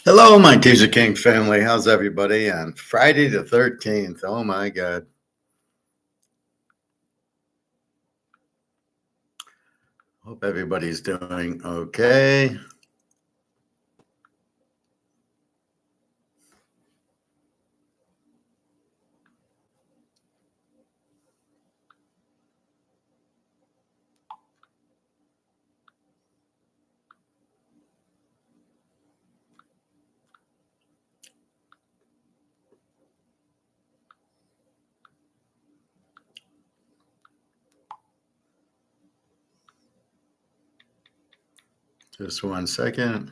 Hello, my Teaserking family. How's everybody on Friday the 13th? Oh my God. Hope everybody's doing okay. Just one second.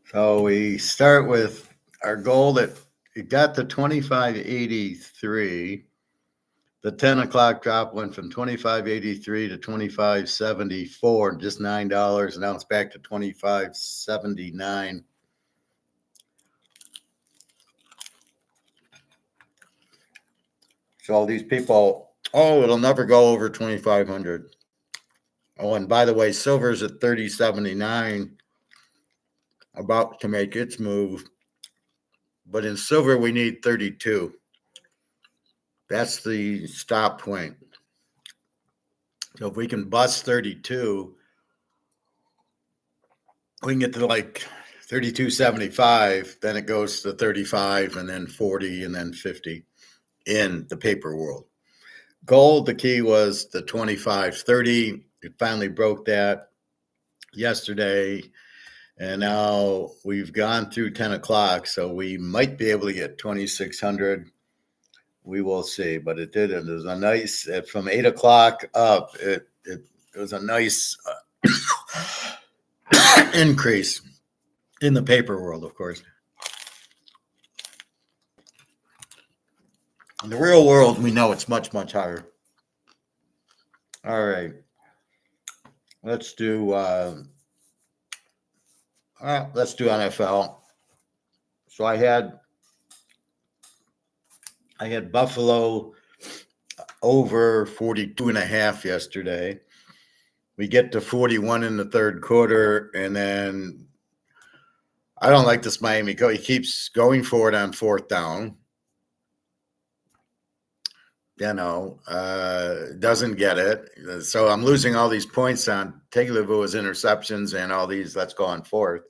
So we start with our goal that it got to 2583. The 10 o'clock drop went from 2583 to 2574, just $9. And now it's back to 2579. So all these people, it'll never go over 2,500. Oh, and by the way, silver's at 30.79, about to make its move. But in silver, we need 32. That's the stop point. So if we can bust 32, we can get to like 32.75. Then it goes to 35 and then 40 and then 50 in the paper world. Gold, the key was the 25.30. It finally broke that yesterday. And now we've gone through 10 o'clock, so we might be able to get 2,600. We will see, but it did. It was a nice, from 8 o'clock up, it was a nice increase in the paper world, of course. In the real world, we know it's much, much higher. All right. Let's do NFL. So I had Buffalo over 42.5 yesterday. We get to 41 in the third quarter, and then I don't like this Miami coach. He keeps going for it on fourth down. Doesn't get it. So I'm losing all these points on Tagovailoa's interceptions and all these. Let's go on fourth.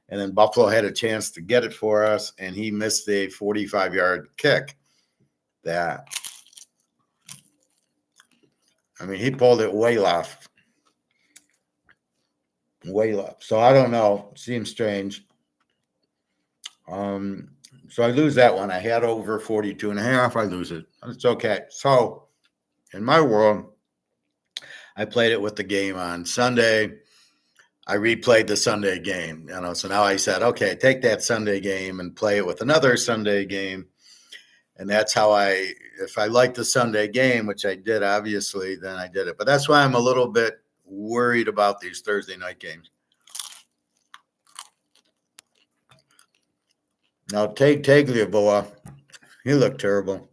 And then Buffalo had a chance to get it for us, and he missed a 45-yard kick. He pulled it way left. So I don't know. Seems strange. So I lose that one. I had over 42.5. I lose it. It's okay. So in my world, I played it with the game on Sunday. I replayed the Sunday game, so now I said, okay, take that Sunday game and play it with another Sunday game. And that's how if I like the Sunday game, which I did, obviously, then I did it. But that's why I'm a little bit worried about these Thursday night games. Now, Tagovailoa, he looked terrible.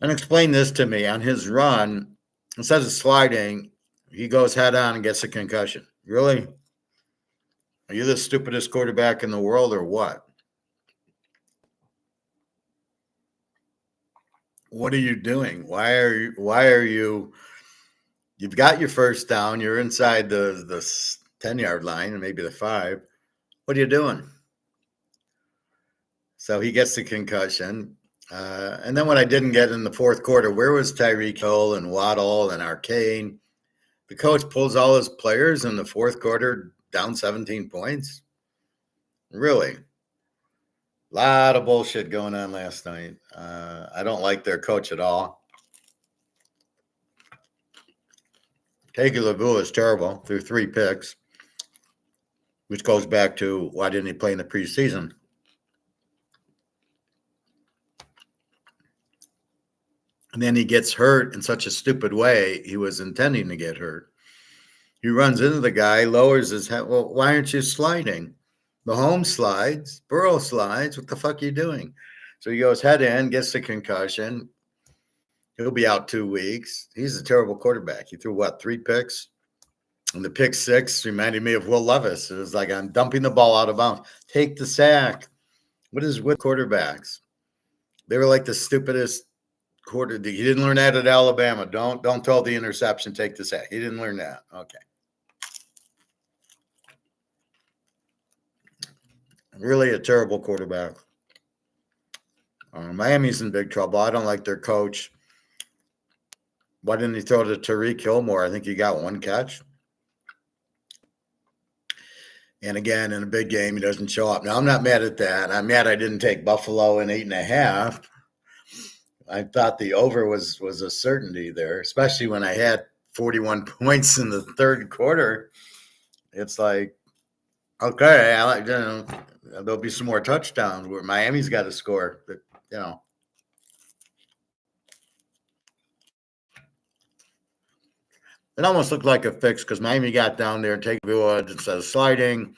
And explain this to me. On his run, instead of sliding, he goes head on and gets a concussion. Really? Are you the stupidest quarterback in the world or what? What are you doing? Why are you you've got your first down, you're inside the 10-yard line and maybe the 5. What are you doing? So he gets the concussion. And then what I didn't get in the fourth quarter, where was Tyreek Hill and Waddle and Arcane? The coach pulls all his players in the fourth quarter down 17 points. Really? A lot of bullshit going on last night. I don't like their coach at all. Tagovailoa is terrible through 3 picks, which goes back to why didn't he play in the preseason? And then he gets hurt in such a stupid way. He was intending to get hurt. He runs into the guy, lowers his head. Well, why aren't you sliding? Mahomes slides, Burrow slides. What the fuck are you doing? So he goes head in, gets the concussion. He'll be out 2 weeks. He's a terrible quarterback. He threw what, 3 picks? And the pick 6 reminded me of Will Levis. It was like, I'm dumping the ball out of bounds. Take the sack. What is with quarterbacks? They were like the stupidest quarter. He didn't learn that at Alabama. Don't throw the interception. Take the sack. He didn't learn that. Okay. Really a terrible quarterback. Miami's in big trouble. I don't like their coach. Why didn't he throw to Tariq Hill? I think he got 1 catch. And again, in a big game, he doesn't show up. Now, I'm not mad at that. I'm mad I didn't take Buffalo in 8.5. I thought the over was a certainty there, especially when I had 41 points in the third quarter. It's like, okay, there'll be some more touchdowns where Miami's got to score, but it almost looked like a fix because Miami got down there and take Villa instead of sliding,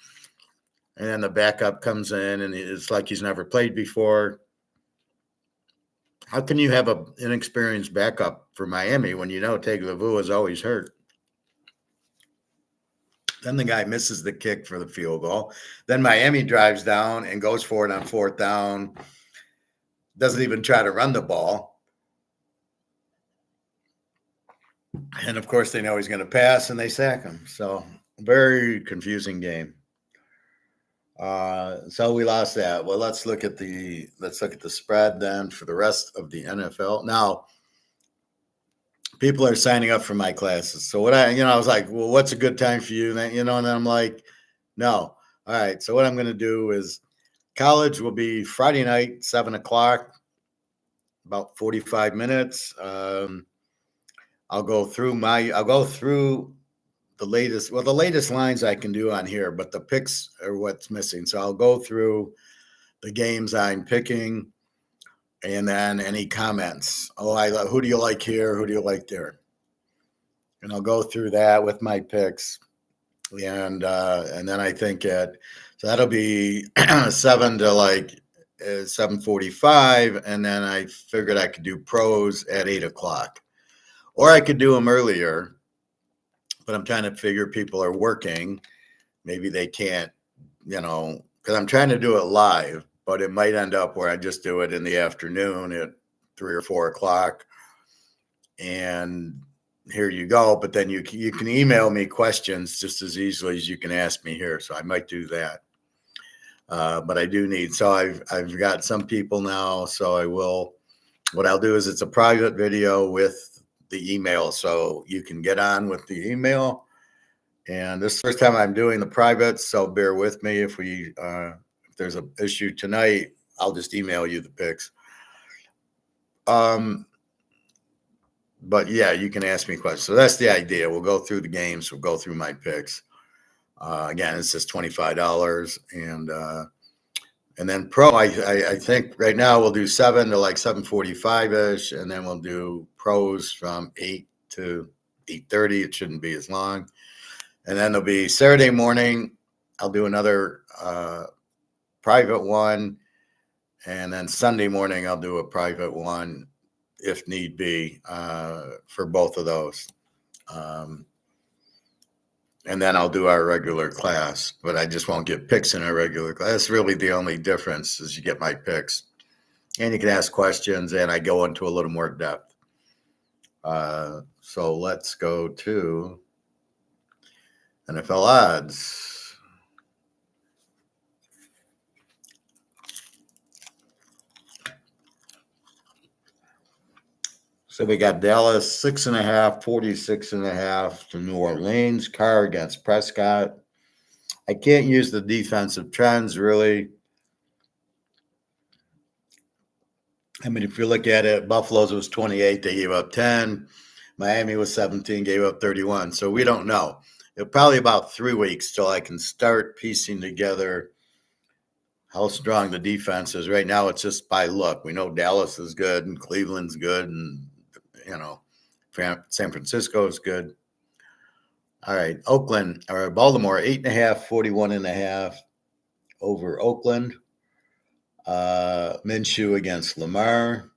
and then the backup comes in, and it's like he's never played before. How can you have an inexperienced backup for Miami when Tagovailoa is always hurt? Then the guy misses the kick for the field goal. Then Miami drives down and goes for it on 4th down. Doesn't even try to run the ball. And, of course, they know he's going to pass, and they sack him. So, very confusing game. So we lost that. Well, let's look at the spread then for the rest of the NFL. Now, people are signing up for my classes. So I was like, well, what's a good time for you? And then I'm like, no. All right. So what I'm going to do is college will be Friday night, 7:00, about 45 minutes. I'll go through the latest lines I can do on here, but the picks are what's missing. So I'll go through the games I'm picking and then any comments. Who do you like here? Who do you like there? And I'll go through that with my picks. And then I think so that'll be 7 to 7:45. And then I figured I could do pros at 8:00, or I could do them earlier. But I'm trying to figure people are working. Maybe they can't, because I'm trying to do it live, but it might end up where I just do it in the afternoon at 3 or 4 o'clock. And here you go. But then you can email me questions just as easily as you can ask me here. So I might do that. But I do need, so I've got some people now. So what I'll do is it's a private video with the email, so you can get on with the email. And this is the first time I'm doing the private, so bear with me if there's an issue tonight. I'll just email you the picks. But yeah, you can ask me questions. So that's the idea. We'll go through the games. We'll go through my picks. Again, it's just $25, and then pro, I think right now we'll do 7 to 7:45-ish, and then we'll do pros from 8 to 8:30. It shouldn't be as long. And then there'll be Saturday morning. I'll do another private one. And then Sunday morning, I'll do a private one if need be for both of those. And then I'll do our regular class, but I just won't get picks in our regular class. That's really the only difference is you get my picks. And you can ask questions, and I go into a little more depth. So let's go to NFL odds. So we got Dallas 6.5, 46.5 to New Orleans. Carr against Prescott. I can't use the defensive trends really. I mean, if you look at it, Buffalo's was 28, they gave up 10. Miami was 17, gave up 31. So we don't know. It'll probably about 3 weeks till I can start piecing together how strong the defense is. Right now, it's just by luck. We know Dallas is good and Cleveland's good and San Francisco is good. All right, Oakland or Baltimore, 8.5, 41.5 over Oakland. Minshew against Lamar.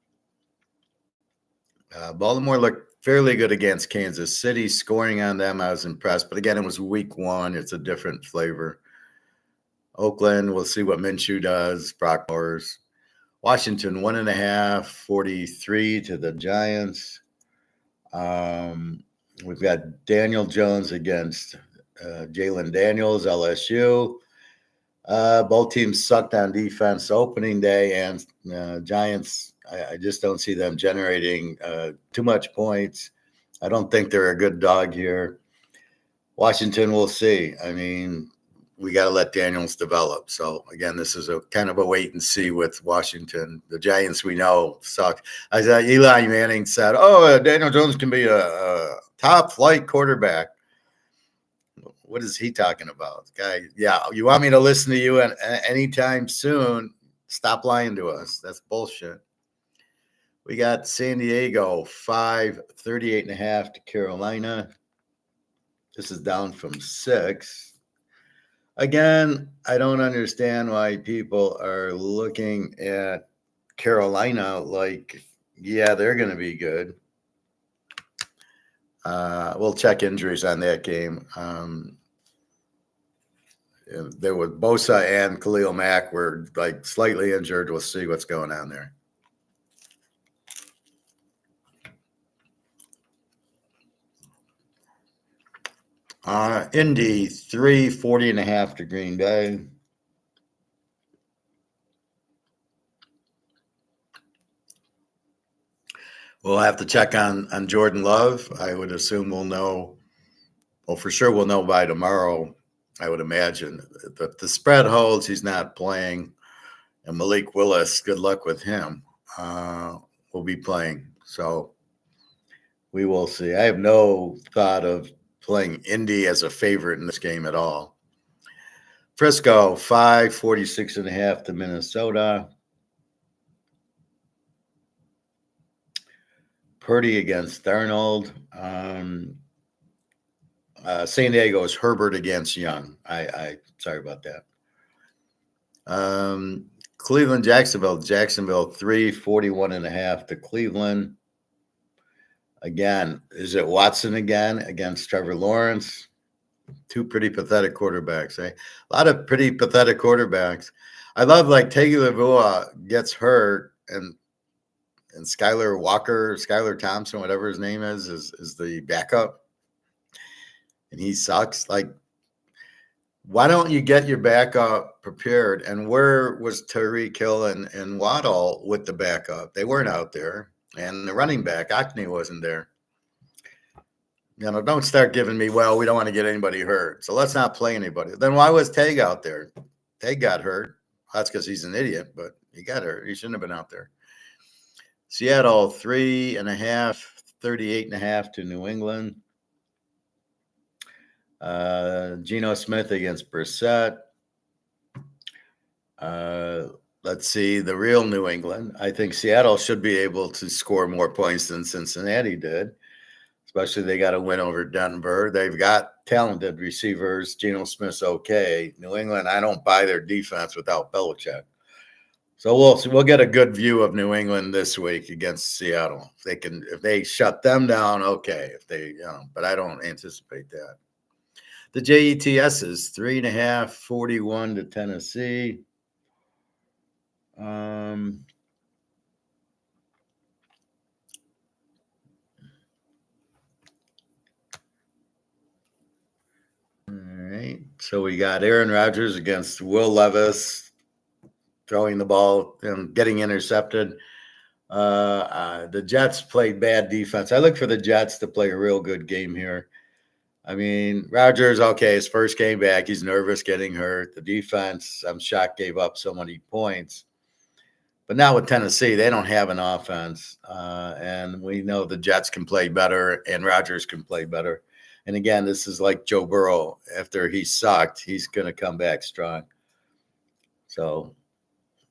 Baltimore looked fairly good against Kansas City. Scoring on them, I was impressed. But again, it was week one. It's a different flavor. Oakland, we'll see what Minshew does. Brock Bowers. Washington, 1.5, 43 to the Giants. We've got Daniel Jones against Jalen Daniels, LSU. Both teams sucked on defense opening day, and Giants, I just don't see them generating too much points. I don't think they're a good dog here. Washington, we'll see. I mean, we got to let Daniels develop. So, again, this is a kind of a wait and see with Washington. The Giants, we know, suck. I said Eli Manning said, Daniel Jones can be a top flight quarterback. What is he talking about? Guy, yeah, you want me to listen to you anytime soon? Stop lying to us. That's bullshit. We got San Diego, 5, 38.5 to Carolina. This is down from 6. Again, I don't understand why people are looking at Carolina like, yeah, they're going to be good. We'll check injuries on that game. There was Bosa and Khalil Mack were like slightly injured. We'll see what's going on there. Indy, 3, 40.5 to Green Bay. We'll have to check on Jordan Love. I would assume we'll know. Well, for sure we'll know by tomorrow, I would imagine. If the spread holds, he's not playing. And Malik Willis, good luck with him, will be playing. So we will see. I have no thought of playing Indy as a favorite in this game at all. Frisco, 5, 46.5 to Minnesota. Purdy against Darnold. San Diego is Herbert against Young. I sorry about that. Cleveland, Jacksonville. Jacksonville, 3, 41.5 to Cleveland. Again, is it Watson again against Trevor Lawrence? Two pretty pathetic quarterbacks, eh? A lot of pretty pathetic quarterbacks. I love like Tagovailoa gets hurt and Skylar Thompson, whatever his name is the backup. And he sucks. Like, why don't you get your backup prepared? And where was Tyreek Hill and Waddle with the backup? They weren't out there. And the running back, Acme, wasn't there. Don't start giving me, well, we don't want to get anybody hurt. So let's not play anybody. Then why was Tag out there? Tag got hurt. That's because he's an idiot, but he got hurt. He shouldn't have been out there. Seattle, 3.5, 38.5 to New England. Geno Smith against Brissett. Let's see, the real New England. I think Seattle should be able to score more points than Cincinnati did, especially they got a win over Denver. They've got talented receivers. Geno Smith's okay. New England, I don't buy their defense without Belichick. So we'll get a good view of New England this week against Seattle. If they shut them down, okay. But I don't anticipate that. The JETS is 3.5, 41 to Tennessee. All right. So we got Aaron Rodgers against Will Levis, throwing the ball and getting intercepted. The Jets played bad defense. I look for the Jets to play a real good game here. I mean, Rodgers, okay, his first game back, he's nervous getting hurt. The defense, I'm shocked, gave up so many points. But now with Tennessee, they don't have an offense. And we know the Jets can play better and Rodgers can play better. And again, this is like Joe Burrow. After he sucked, he's going to come back strong. So,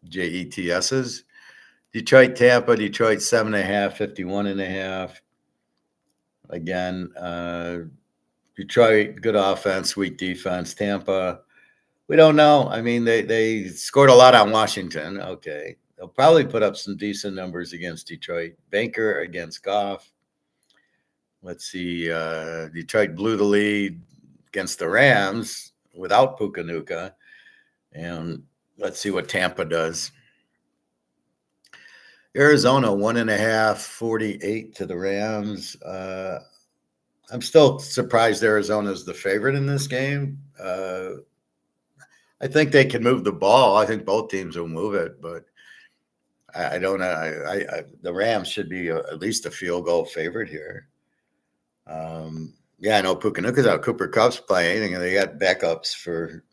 JETSs. Detroit, Tampa, Detroit 7.5, 51.5. Again, Detroit, good offense, weak defense. Tampa, we don't know. I mean, they scored a lot on Washington. Okay. They'll probably put up some decent numbers against Detroit. Banker against Goff. Let's see. Detroit blew the lead against the Rams without Puka. And let's see what Tampa does. Arizona, 1.5, 48 to the Rams. I'm still surprised Arizona's the favorite in this game. I think they can move the ball. I think both teams will move it, but I don't know. The Rams should be at least a field goal favorite here. Yeah, I know Pukanuka's out. Cooper Kupp's playing, and they got backups for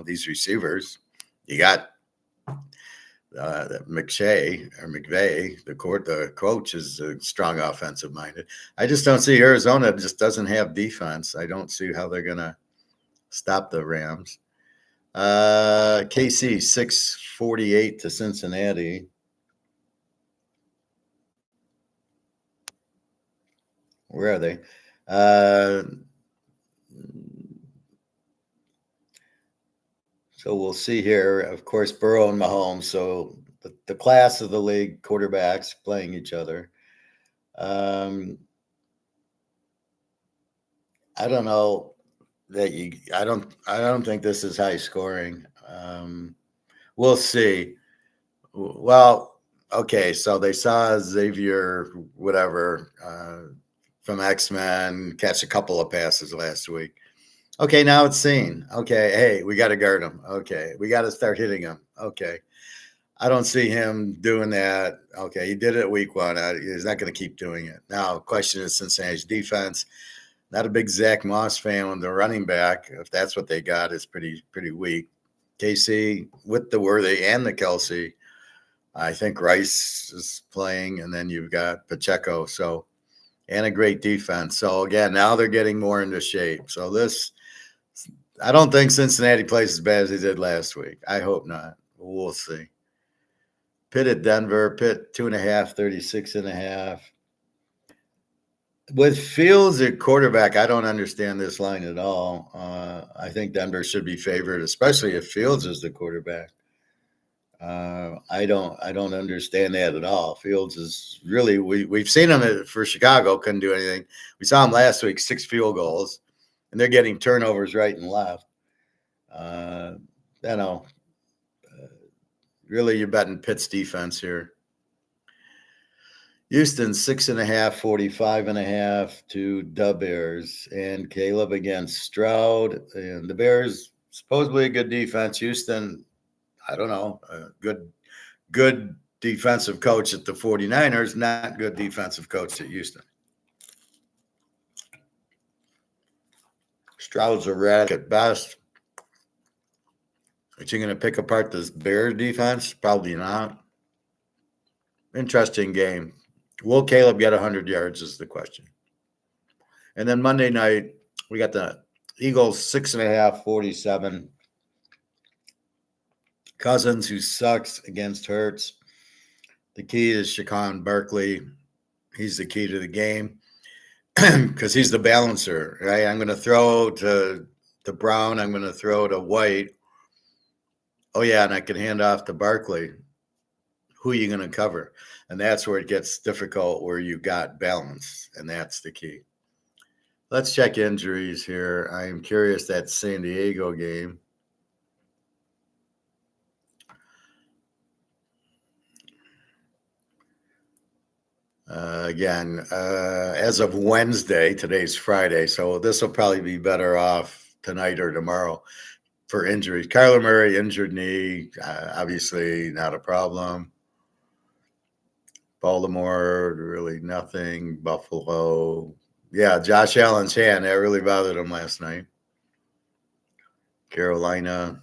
these receivers. You got McShay or McVay, the coach is strong offensive minded. I just don't see Arizona just doesn't have defense. I don't see how they're gonna stop the Rams. KC 648 to Cincinnati. Where are they? So we'll see here. Of course, Burrow and Mahomes. So the class of the league quarterbacks playing each other. I don't know that you. I don't think this is high scoring. We'll see. Well, okay. So they saw Xavier, whatever, from X-Men catch a couple of passes last week. Okay, now it's seen. Okay, hey, we got to guard him. Okay, we got to start hitting him. Okay, I don't see him doing that. Okay, he did it week one. He's not going to keep doing it. Now, question is Cincinnati's defense. Not a big Zach Moss fan on the running back. If that's what they got, is pretty weak. KC with the Worthy and the Kelsey. I think Rice is playing, and then you've got Pacheco. So, and a great defense. So again, now they're getting more into shape. So I don't think Cincinnati plays as bad as they did last week. I hope not. We'll see. Pitt at Denver. Pitt 2.5, 36.5. With Fields at quarterback, I don't understand this line at all. I think Denver should be favored, especially if Fields is the quarterback. I don't understand that at all. Fields is really we've seen him for Chicago, couldn't do anything. We saw him last week, 6 field goals, and they're getting turnovers right and left. You know, really, you're betting Pitt's defense here. Houston 6.5, 45.5 to the Bears, and Caleb against Stroud, and the Bears supposedly a good defense. Houston, I don't know, good defensive coach at the 49ers, not good defensive coach at Houston. Stroud's a rat at best. Is he going to pick apart this Bears defense? Probably not. Interesting game. Will Caleb get 100 yards is the question. And then Monday night, we got the Eagles 6.5, 47. Cousins, who sucks against Hurts. The key is Shaquan Barkley. He's the key to the game because he's the balancer, right? I'm going to throw to Brown. I'm going to throw to White. Oh, yeah, and I can hand off to Barkley. Who are you going to cover? And that's where it gets difficult, where you got balance, and that's the key. Let's check injuries here. I am curious that San Diego game. Again, as of Wednesday, today's Friday, so this will probably be better off tonight or tomorrow for injuries. Kyler Murray, injured knee, obviously not a problem. Baltimore, really nothing. Buffalo, yeah, Josh Allen's hand, that really bothered him last night. Carolina,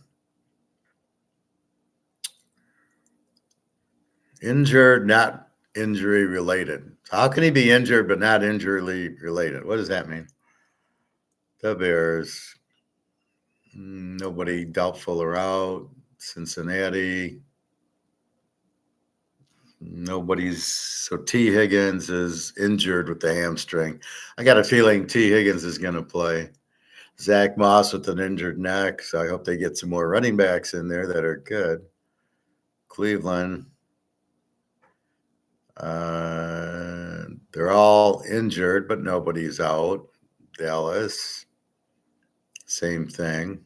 injured, not injury related. How can he be injured but not injury related? What does that mean? The Bears, nobody doubtful or out. Cincinnati, nobody's. So T. Higgins is injured with the hamstring. I got a feeling T. Higgins is going to play. Zach Moss with an injured neck, so I hope they get some more running backs in there that are good. Cleveland, they're all injured, but nobody's out. Dallas, same thing.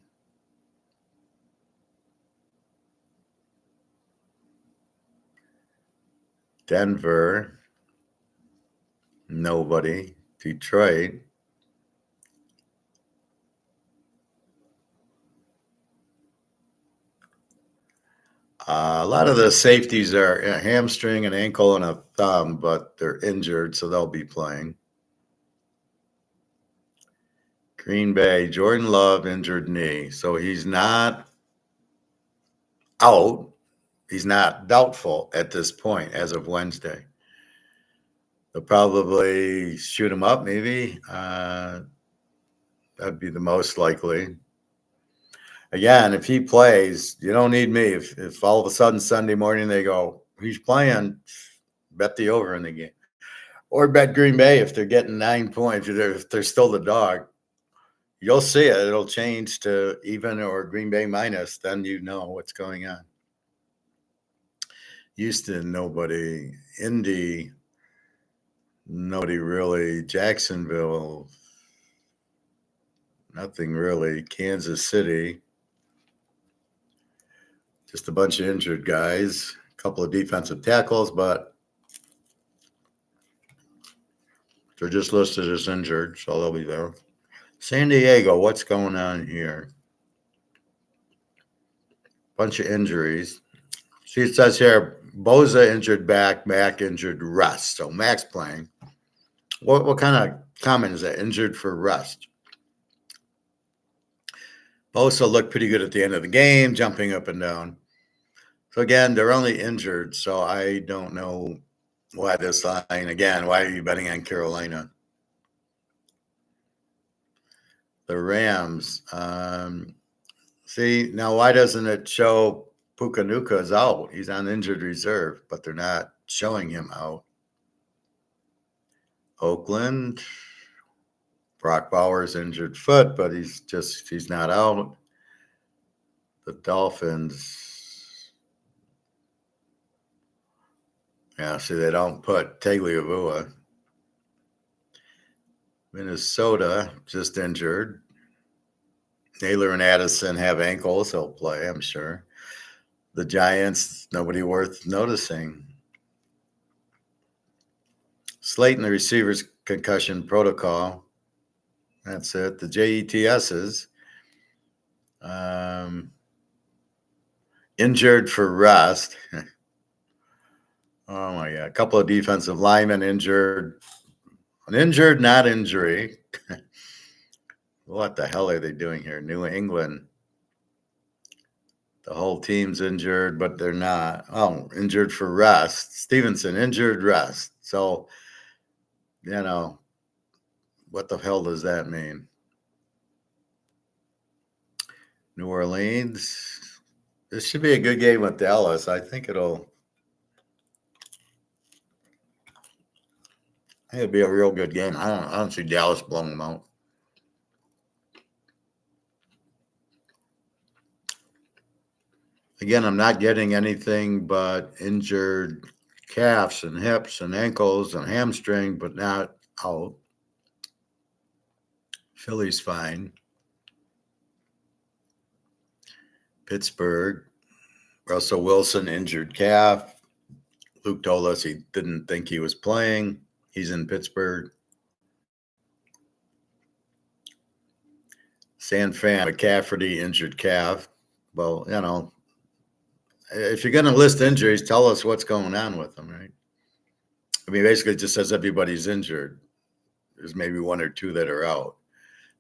Denver, nobody. Detroit, a lot of the safeties are a hamstring, an ankle, and a thumb, but they're injured, so they'll be playing. Green Bay, Jordan Love, injured knee. So he's not out. He's not doubtful at this point as of Wednesday. They'll probably shoot him up, maybe. That'd be the most likely. Again, if he plays, you don't need me. If all of a sudden Sunday morning they go, he's playing, bet the over in the game. Or bet Green Bay if they're getting 9 points, if they're still the dog. You'll see it. It'll change to even or Green Bay minus. Then you know what's going on. Houston, nobody. Indy, nobody really. Jacksonville, nothing really. Kansas City, just a bunch of injured guys. A couple of defensive tackles, but they're just listed as injured, so they'll be there. San Diego, what's going on here? Bunch of injuries. See, it says here, Boza injured back, Mac injured rest. So Mac's playing. What kind of comment is that? Injured for rest. Bosa looked pretty good at the end of the game, jumping up and down. So again, they're only injured, so I don't know why this line, again, why are you betting on Carolina? The Rams. See, now why doesn't it show Pukanuka's out? He's on injured reserve, but they're not showing him out. Oakland, Brock Bowers injured foot, but he's not out. The Dolphins, yeah, see, they don't put Tagliavua. Minnesota, just injured. Naylor and Addison have ankles. They'll play, I'm sure. The Giants, nobody worth noticing. Slayton, the receivers concussion protocol. That's it. The JETSs. Injured for rest. Oh, my God. A couple of defensive linemen injured. An injured, not injury. What the hell are they doing here? New England. The whole team's injured, but they're not. Oh, injured for rest. Stevenson, injured rest. So, what the hell does that mean? New Orleans. This should be a good game with Dallas. I think it'll be a real good game. I don't see Dallas blowing them out. Again, I'm not getting anything but injured calves and hips and ankles and hamstring, but not out. Philly's fine. Pittsburgh, Russell Wilson, injured calf. Luke told us he didn't think he was playing. He's in Pittsburgh. San Fran, McCafferty, injured calf. Well, if you're going to list injuries, tell us what's going on with them, right? I mean, basically it just says everybody's injured. There's maybe one or two that are out.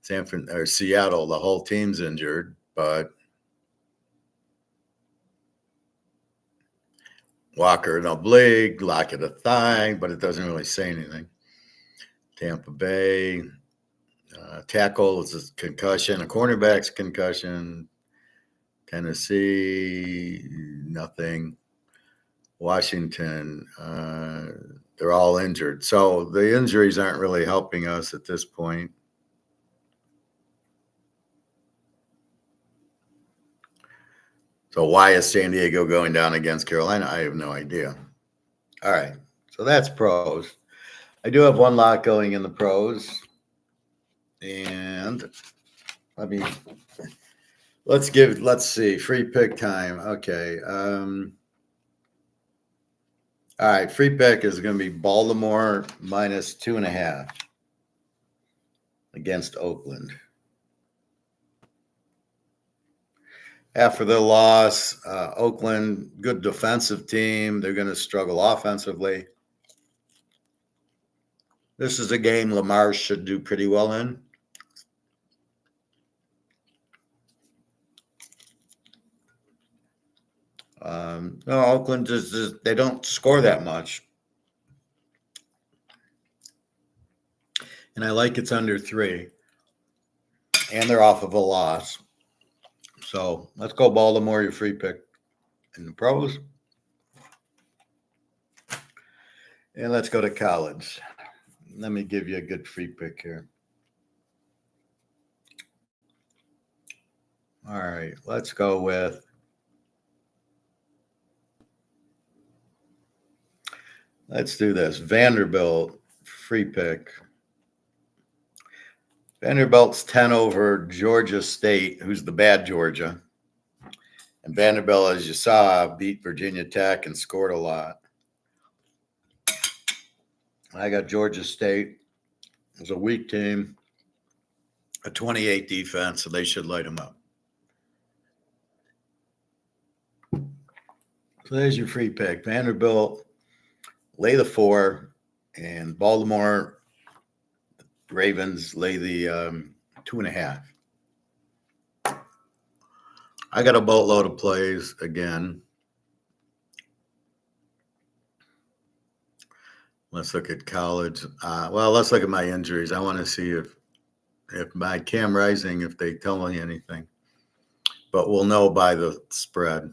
Seattle, the whole team's injured, but Walker an oblique, Lockett a thigh, but it doesn't really say anything. Tampa Bay, tackle is a concussion, a cornerback's concussion. Tennessee, nothing. Washington, they're all injured. So the injuries aren't really helping us at this point. So why is San Diego going down against Carolina? I have no idea. All right. So that's pros. I do have one lot going in the pros. And let's see, free pick time. Okay. All right, free pick is going to be Baltimore minus 2.5 against Oakland. After the loss, Oakland, good defensive team. They're going to struggle offensively. This is a game Lamar should do pretty well in. No, Oakland just they don't score that much. And I like it's under 3. And they're off of a loss. So let's go Baltimore, your free pick in the pros. And let's go to college. Let me give you a good free pick here. All right, let's go with let's do this. Vanderbilt, free pick. Vanderbilt's 10 over Georgia State, who's the bad Georgia. And Vanderbilt, as you saw, beat Virginia Tech and scored a lot. I got Georgia State as a weak team, a 28 defense, so they should light them up. So there's your free pick. Vanderbilt, lay the 4, and Baltimore Ravens lay the 2.5. I got a boatload of plays again. Let's look at college. Let's look at my injuries. I want to see if my Cam Rising, if they tell me anything. But we'll know by the spread.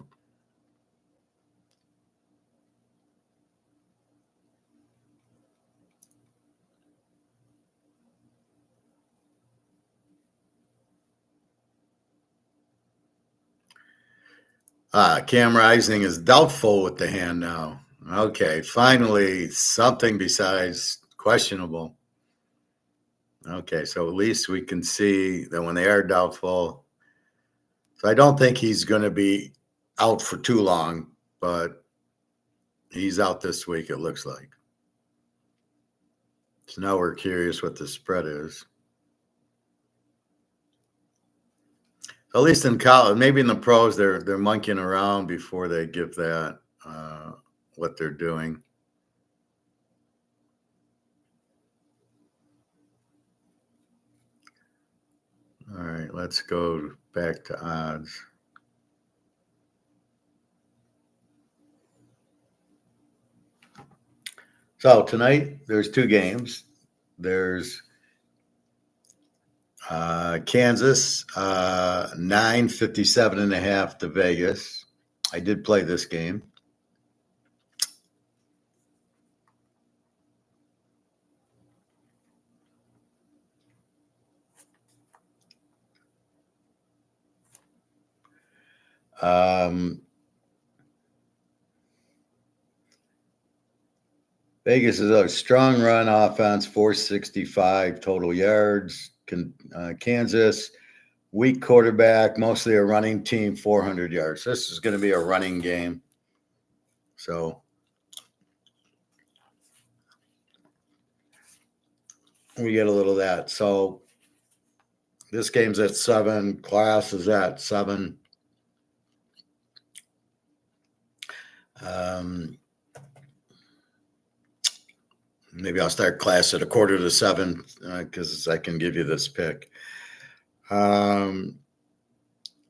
Cam Rising is doubtful with the hand now. Okay, finally something besides questionable. Okay, so at least we can see that when they are doubtful. So I don't think he's going to be out for too long, but he's out this week, it looks like. So now we're curious what the spread is. At least in college, maybe in the pros, they're monkeying around before they give that what they're doing. All right, let's go back to odds. So tonight there's 2 games. There's Kansas 957.5 to Vegas. I did play this game. Vegas is a strong run offense, 465 total yards. Kansas, weak quarterback, mostly a running team, 400 yards. This is going to be a running game. So we get a little of that. So this game's at 7. Class is at 7. Maybe I'll start class at 6:45 because I can give you this pick. And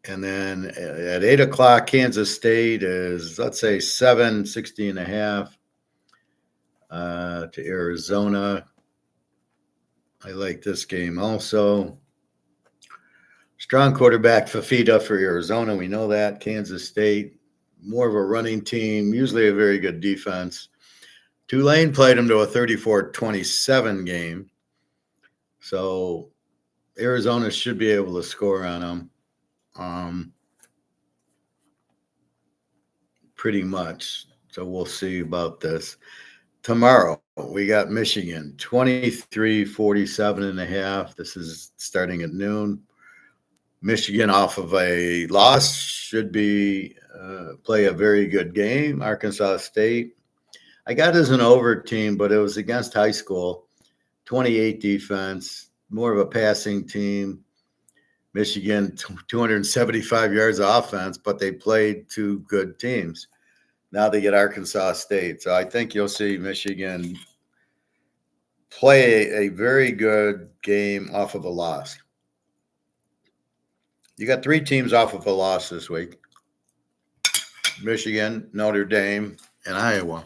then at 8 o'clock, Kansas State is, let's say, 760.5 to Arizona. I like this game also. Strong quarterback, Fafita for Arizona. We know that. Kansas State, more of a running team, usually a very good defense. Tulane played them to a 34-27 game. So Arizona should be able to score on them. pretty much. So we'll see about this. Tomorrow, we got Michigan, 23-47.5. This is starting at noon. Michigan off of a loss should be play a very good game. Arkansas State, I got as an over team, but it was against high school. 28 defense, more of a passing team. Michigan, 275 yards of offense, but they played two good teams. Now they get Arkansas State. So I think you'll see Michigan play a very good game off of a loss. You got three teams off of a loss this week: Michigan, Notre Dame, and Iowa.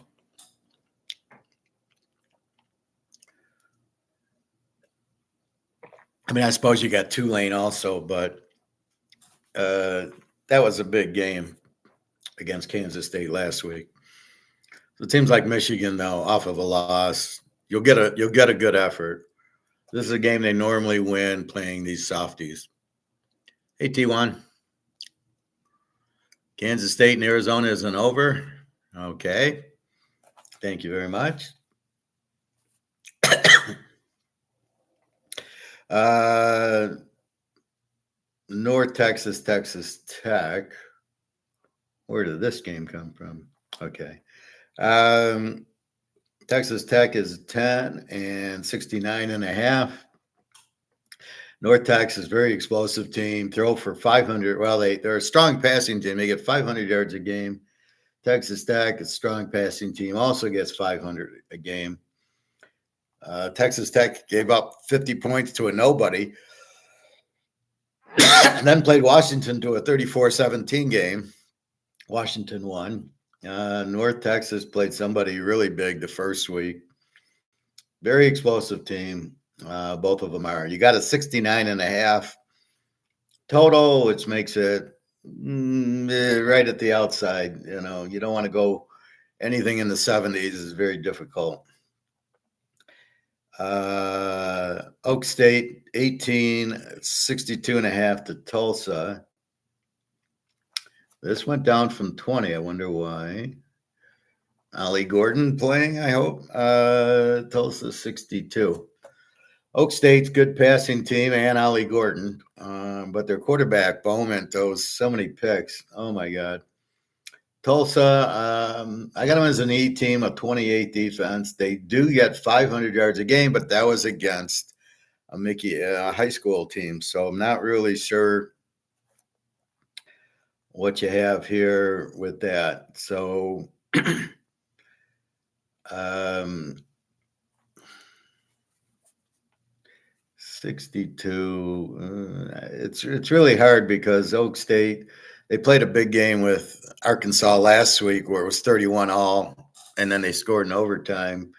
I mean, I suppose you got Tulane also, but that was a big game against Kansas State last week. So it seems like Michigan, though, off of a loss, you'll get a good effort. This is a game they normally win playing these softies. Hey, T1. Kansas State and Arizona isn't over. Okay. Thank you very much. North Texas, Texas Tech. Where did this game come from? Okay. Texas Tech is 10 and 69.5. North Texas, very explosive team. Throw for 500. Well, they're a strong passing team. They get 500 yards a game. Texas Tech, a strong passing team, also gets 500 a game. Texas Tech gave up 50 points to a nobody. Then played Washington to a 34-17 game. Washington won. North Texas played somebody really big the first week. Very explosive team. Both of them are. You got a 69.5 total, which makes it right at the outside. You know, you don't want to go anything in the 70s. Is very difficult. Oak State, 18, 62.5 to Tulsa. This went down from 20. I wonder why. Ollie Gordon playing, I hope. Tulsa, 62. Oak State's good passing team and Ollie Gordon. But their quarterback, Bowman, throws so many picks. Oh, my God. Tulsa, I got them as an E team of 28 defense. They do get 500 yards a game, but that was against a high school team. So I'm not really sure what you have here with that. So 62. It's really hard because Oak State, they played a big game with Arkansas last week where it was 31-all, and then they scored in overtime.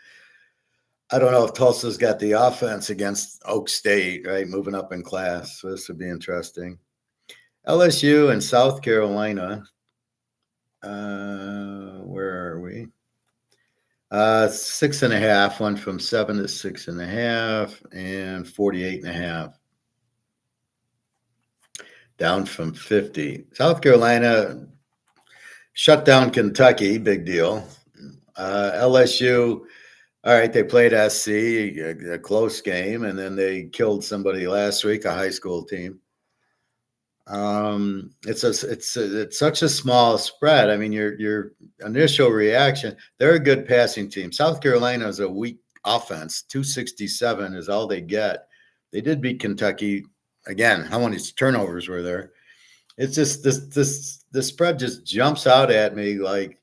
I don't know if Tulsa's got the offense against Oak State, right, moving up in class. So this would be interesting. LSU and South Carolina. Where are we? 6.5, went from 7 to 6.5, and 48.5. Down from 50. South Carolina shut down Kentucky, big deal. LSU, all right, they played SC, a close game, and then they killed somebody last week, a high school team. It's such a small spread. I mean, your initial reaction, they're a good passing team. South Carolina is a weak offense. 267 is all they get. They did beat Kentucky again. How many turnovers were there? It's just the spread just jumps out at me like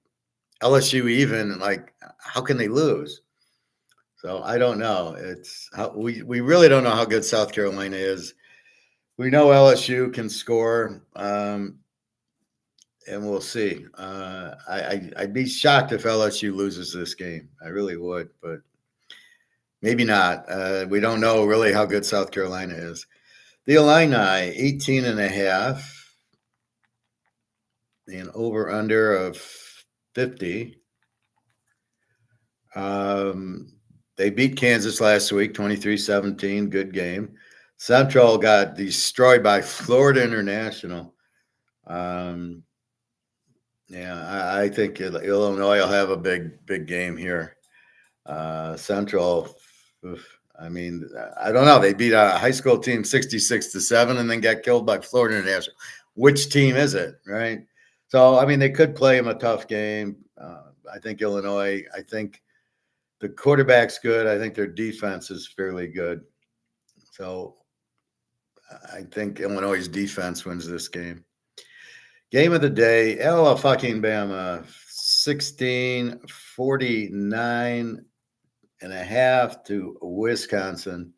LSU even, like, how can they lose? So I don't know. It's we really don't know how good South Carolina is. We know LSU can score, and we'll see. I'd be shocked if LSU loses this game. I really would, but maybe not. We don't know really how good South Carolina is. The Illini, 18.5, and over under of 50. They beat Kansas last week, 23-17. Good game. Central got destroyed by Florida International. Yeah, I think Illinois will have a big game here. Central, oof, I mean, I don't know. They beat a high school team 66-7 and then got killed by Florida International. Which team is it, right? So, I mean, they could play them a tough game. I think Illinois, I think the quarterback's good. I think their defense is fairly good. So, I think Illinois' defense wins this game. Game of the day, Ella fucking Bama, 16-49.5 to Wisconsin.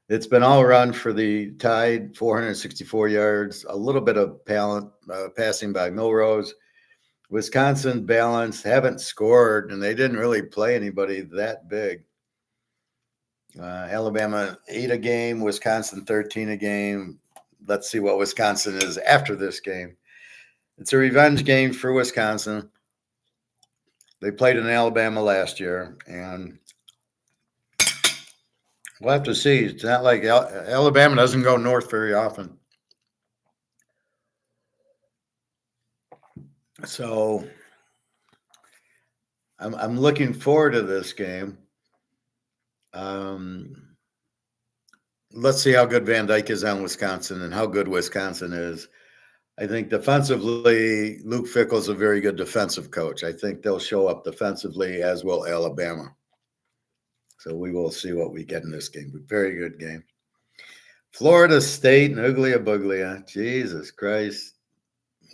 It's been all run for the Tide, 464 yards, a little bit of passing by Milrose. Wisconsin balanced, haven't scored, and they didn't really play anybody that big. Alabama 8 a game, Wisconsin 13 a game. Let's see what Wisconsin is after this game. It's a revenge game for Wisconsin. They played in Alabama last year, and we'll have to see. It's not like Alabama doesn't go north very often. So I'm looking forward to this game. Let's see how good Van Dyke is on Wisconsin and how good Wisconsin is. I think defensively, Luke Fickell's a very good defensive coach. I think they'll show up defensively, as will Alabama. So we will see what we get in this game. Very good game. Florida State and Uglia Buglia. Jesus Christ.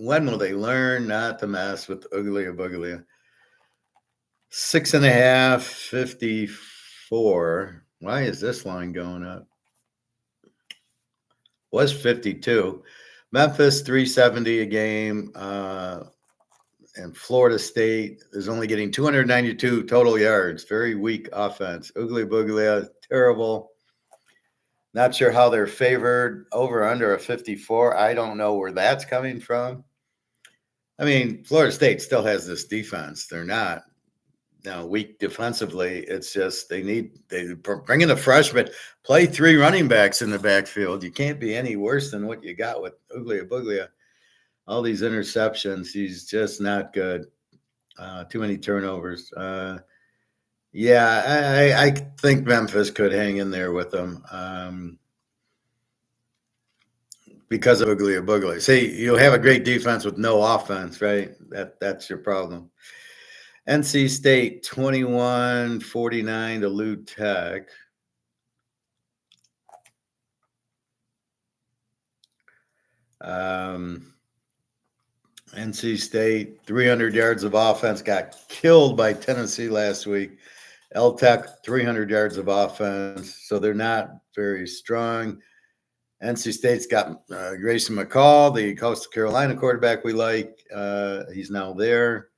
When will they learn not to mess with Uglia Buglia? 6.5, 54. Why is this line going up? Was 52. Memphis 370 a game, and Florida State is only getting 292 total yards. Very weak offense. Ugly Buglia, terrible. Not sure how they're favored. Over under a 54. I don't know where that's coming from. I mean, Florida State still has this defense. They're not weak defensively. It's just they bring in a freshman, play 3 running backs in the backfield. You can't be any worse than what you got with Uglia Buglia. All these interceptions, he's just not good. Too many turnovers. Yeah, I think Memphis could hang in there with them because of Uglia Buglia. See, you'll have a great defense with no offense, right? That's your problem. NC State 21-49 to Lou Tech. NC State 300 yards of offense, got killed by Tennessee last week. L Tech 300 yards of offense, so they're not very strong. NC State's got Grayson McCall, the Coastal Carolina quarterback we like. He's now there.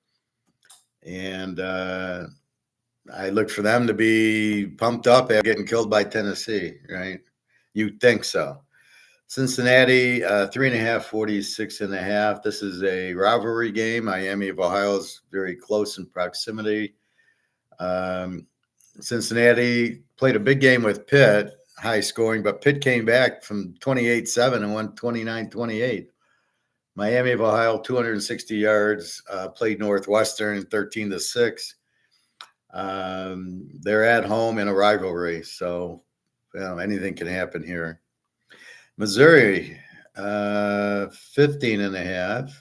And I look for them to be pumped up after getting killed by Tennessee, right? You'd think so. Cincinnati, 3.5, 46.5. This is a rivalry game. Miami of Ohio is very close in proximity. Cincinnati played a big game with Pitt, high scoring, but Pitt came back from 28-7 and won 29-28. Miami of Ohio, 260 yards, played Northwestern 13-6. They're at home in a rivalry, so anything can happen here. Missouri, 15.5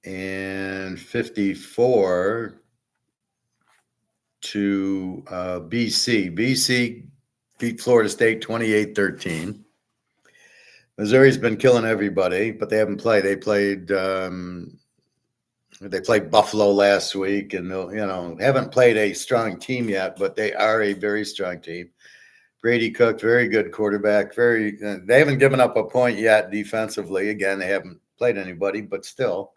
and 54 to BC. BC beat Florida State 28-13. Missouri's been killing everybody, but they haven't played. They played Buffalo last week, and haven't played a strong team yet, but they are a very strong team. Brady Cook, very good quarterback. They haven't given up a point yet defensively. Again, they haven't played anybody, but still.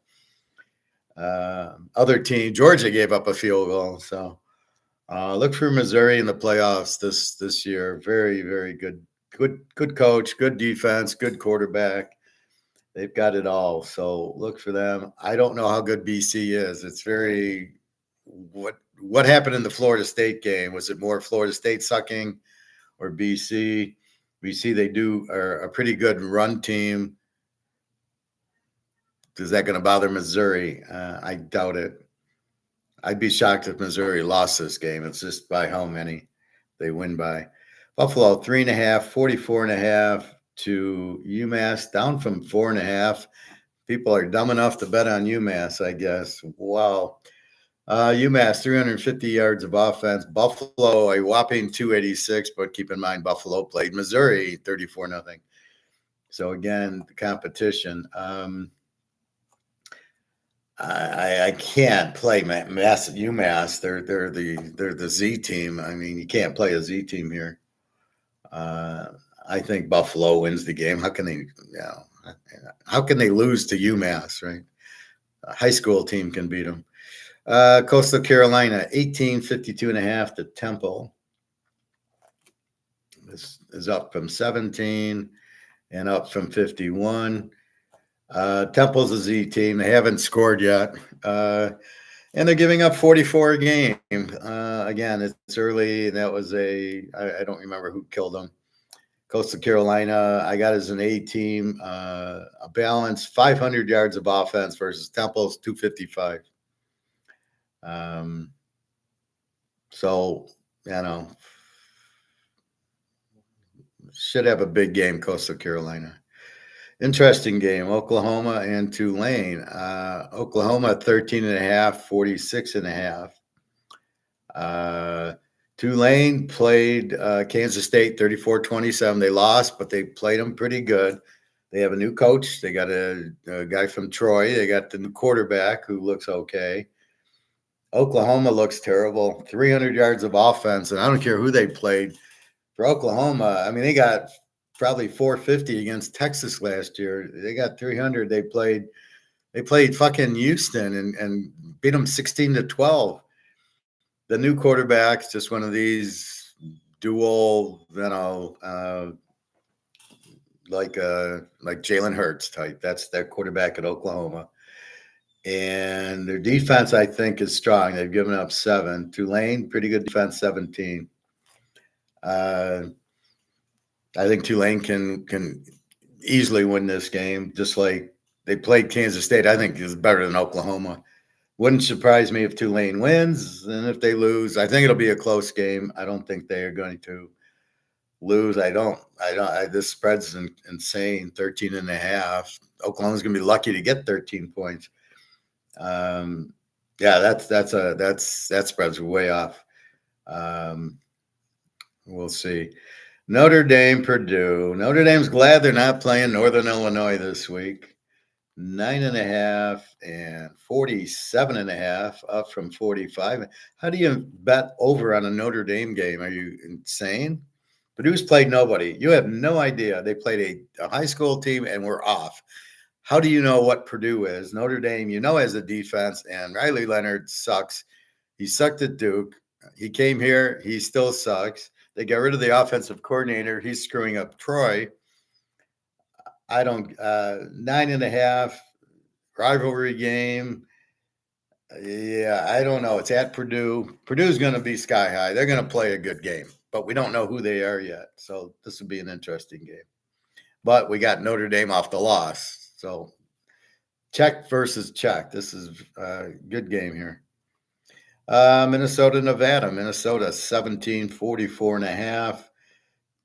Other team, Georgia gave up a field goal. So look for Missouri in the playoffs this year. Very, very good coach, good defense, good quarterback. They've got it all. So look for them. I don't know how good BC is. It's very what happened in the Florida State game? Was it more Florida State sucking or BC? BC, they are a pretty good run team. Is that going to bother Missouri? I doubt it. I'd be shocked if Missouri lost this game. It's just by how many they win by. Buffalo 3.5, 44.5 to UMass, down from 4.5. People are dumb enough to bet on UMass, I guess. Wow. UMass 350 yards of offense. Buffalo a whopping 286, but keep in mind Buffalo played Missouri 34-0. So again, the competition. I can't play UMass. They're the Z team. I mean, you can't play a Z team here. I think Buffalo wins the game. How can they? How can they lose to UMass? Right, a high school team can beat them. Coastal Carolina 18-52.5 to Temple. This is up from 17 and up from 51. Temple's a Z team. They haven't scored yet. And they're giving up 44 a game. Again, it's early. That was I don't remember who killed them. Coastal Carolina, I got as an A team. A balanced 500 yards of offense versus Temple's 255. So, should have a big game, Coastal Carolina. Interesting game, Oklahoma and Tulane. Oklahoma 13.5, 46.5. Tulane played Kansas State 34-27. They lost, but they played them pretty good. They have a new coach. They got a guy from Troy. They got the new quarterback who looks okay. Oklahoma looks terrible. 300 yards of offense, and I don't care who they played. For Oklahoma, I mean, they got probably 450 against Texas last year. They got 300. They played fucking Houston and beat them 16-12. The new quarterback's just one of these dual, like Jalen Hurts type. That's their quarterback at Oklahoma. And their defense, I think, is strong. They've given up 7. Tulane, pretty good defense, 17. I think Tulane can easily win this game, just like they played Kansas State. I think is better than Oklahoma. Wouldn't surprise me if Tulane wins, and if they lose, I think it'll be a close game. I don't think they are going to lose. This spread's insane, 13.5. Oklahoma's going to be lucky to get 13 points. That spread's way off. We'll see. Notre Dame, Purdue. Notre Dame's glad they're not playing Northern Illinois this week. 9.5 and 47.5, up from 45. How do you bet over on a Notre Dame game? Are you insane? Purdue's played nobody. You have no idea. They played a high school team and were off. How do you know what Purdue is? Notre Dame, has a defense, and Riley Leonard sucks. He sucked at Duke. He came here. He still sucks. They got rid of the offensive coordinator. He's screwing up Troy. 9.5 rivalry game. Yeah, I don't know. It's at Purdue. Purdue's going to be sky high. They're going to play a good game, but we don't know who they are yet. So this will be an interesting game. But we got Notre Dame off the loss. So check versus check. This is a good game here. Minnesota, Nevada. Minnesota 17-44.5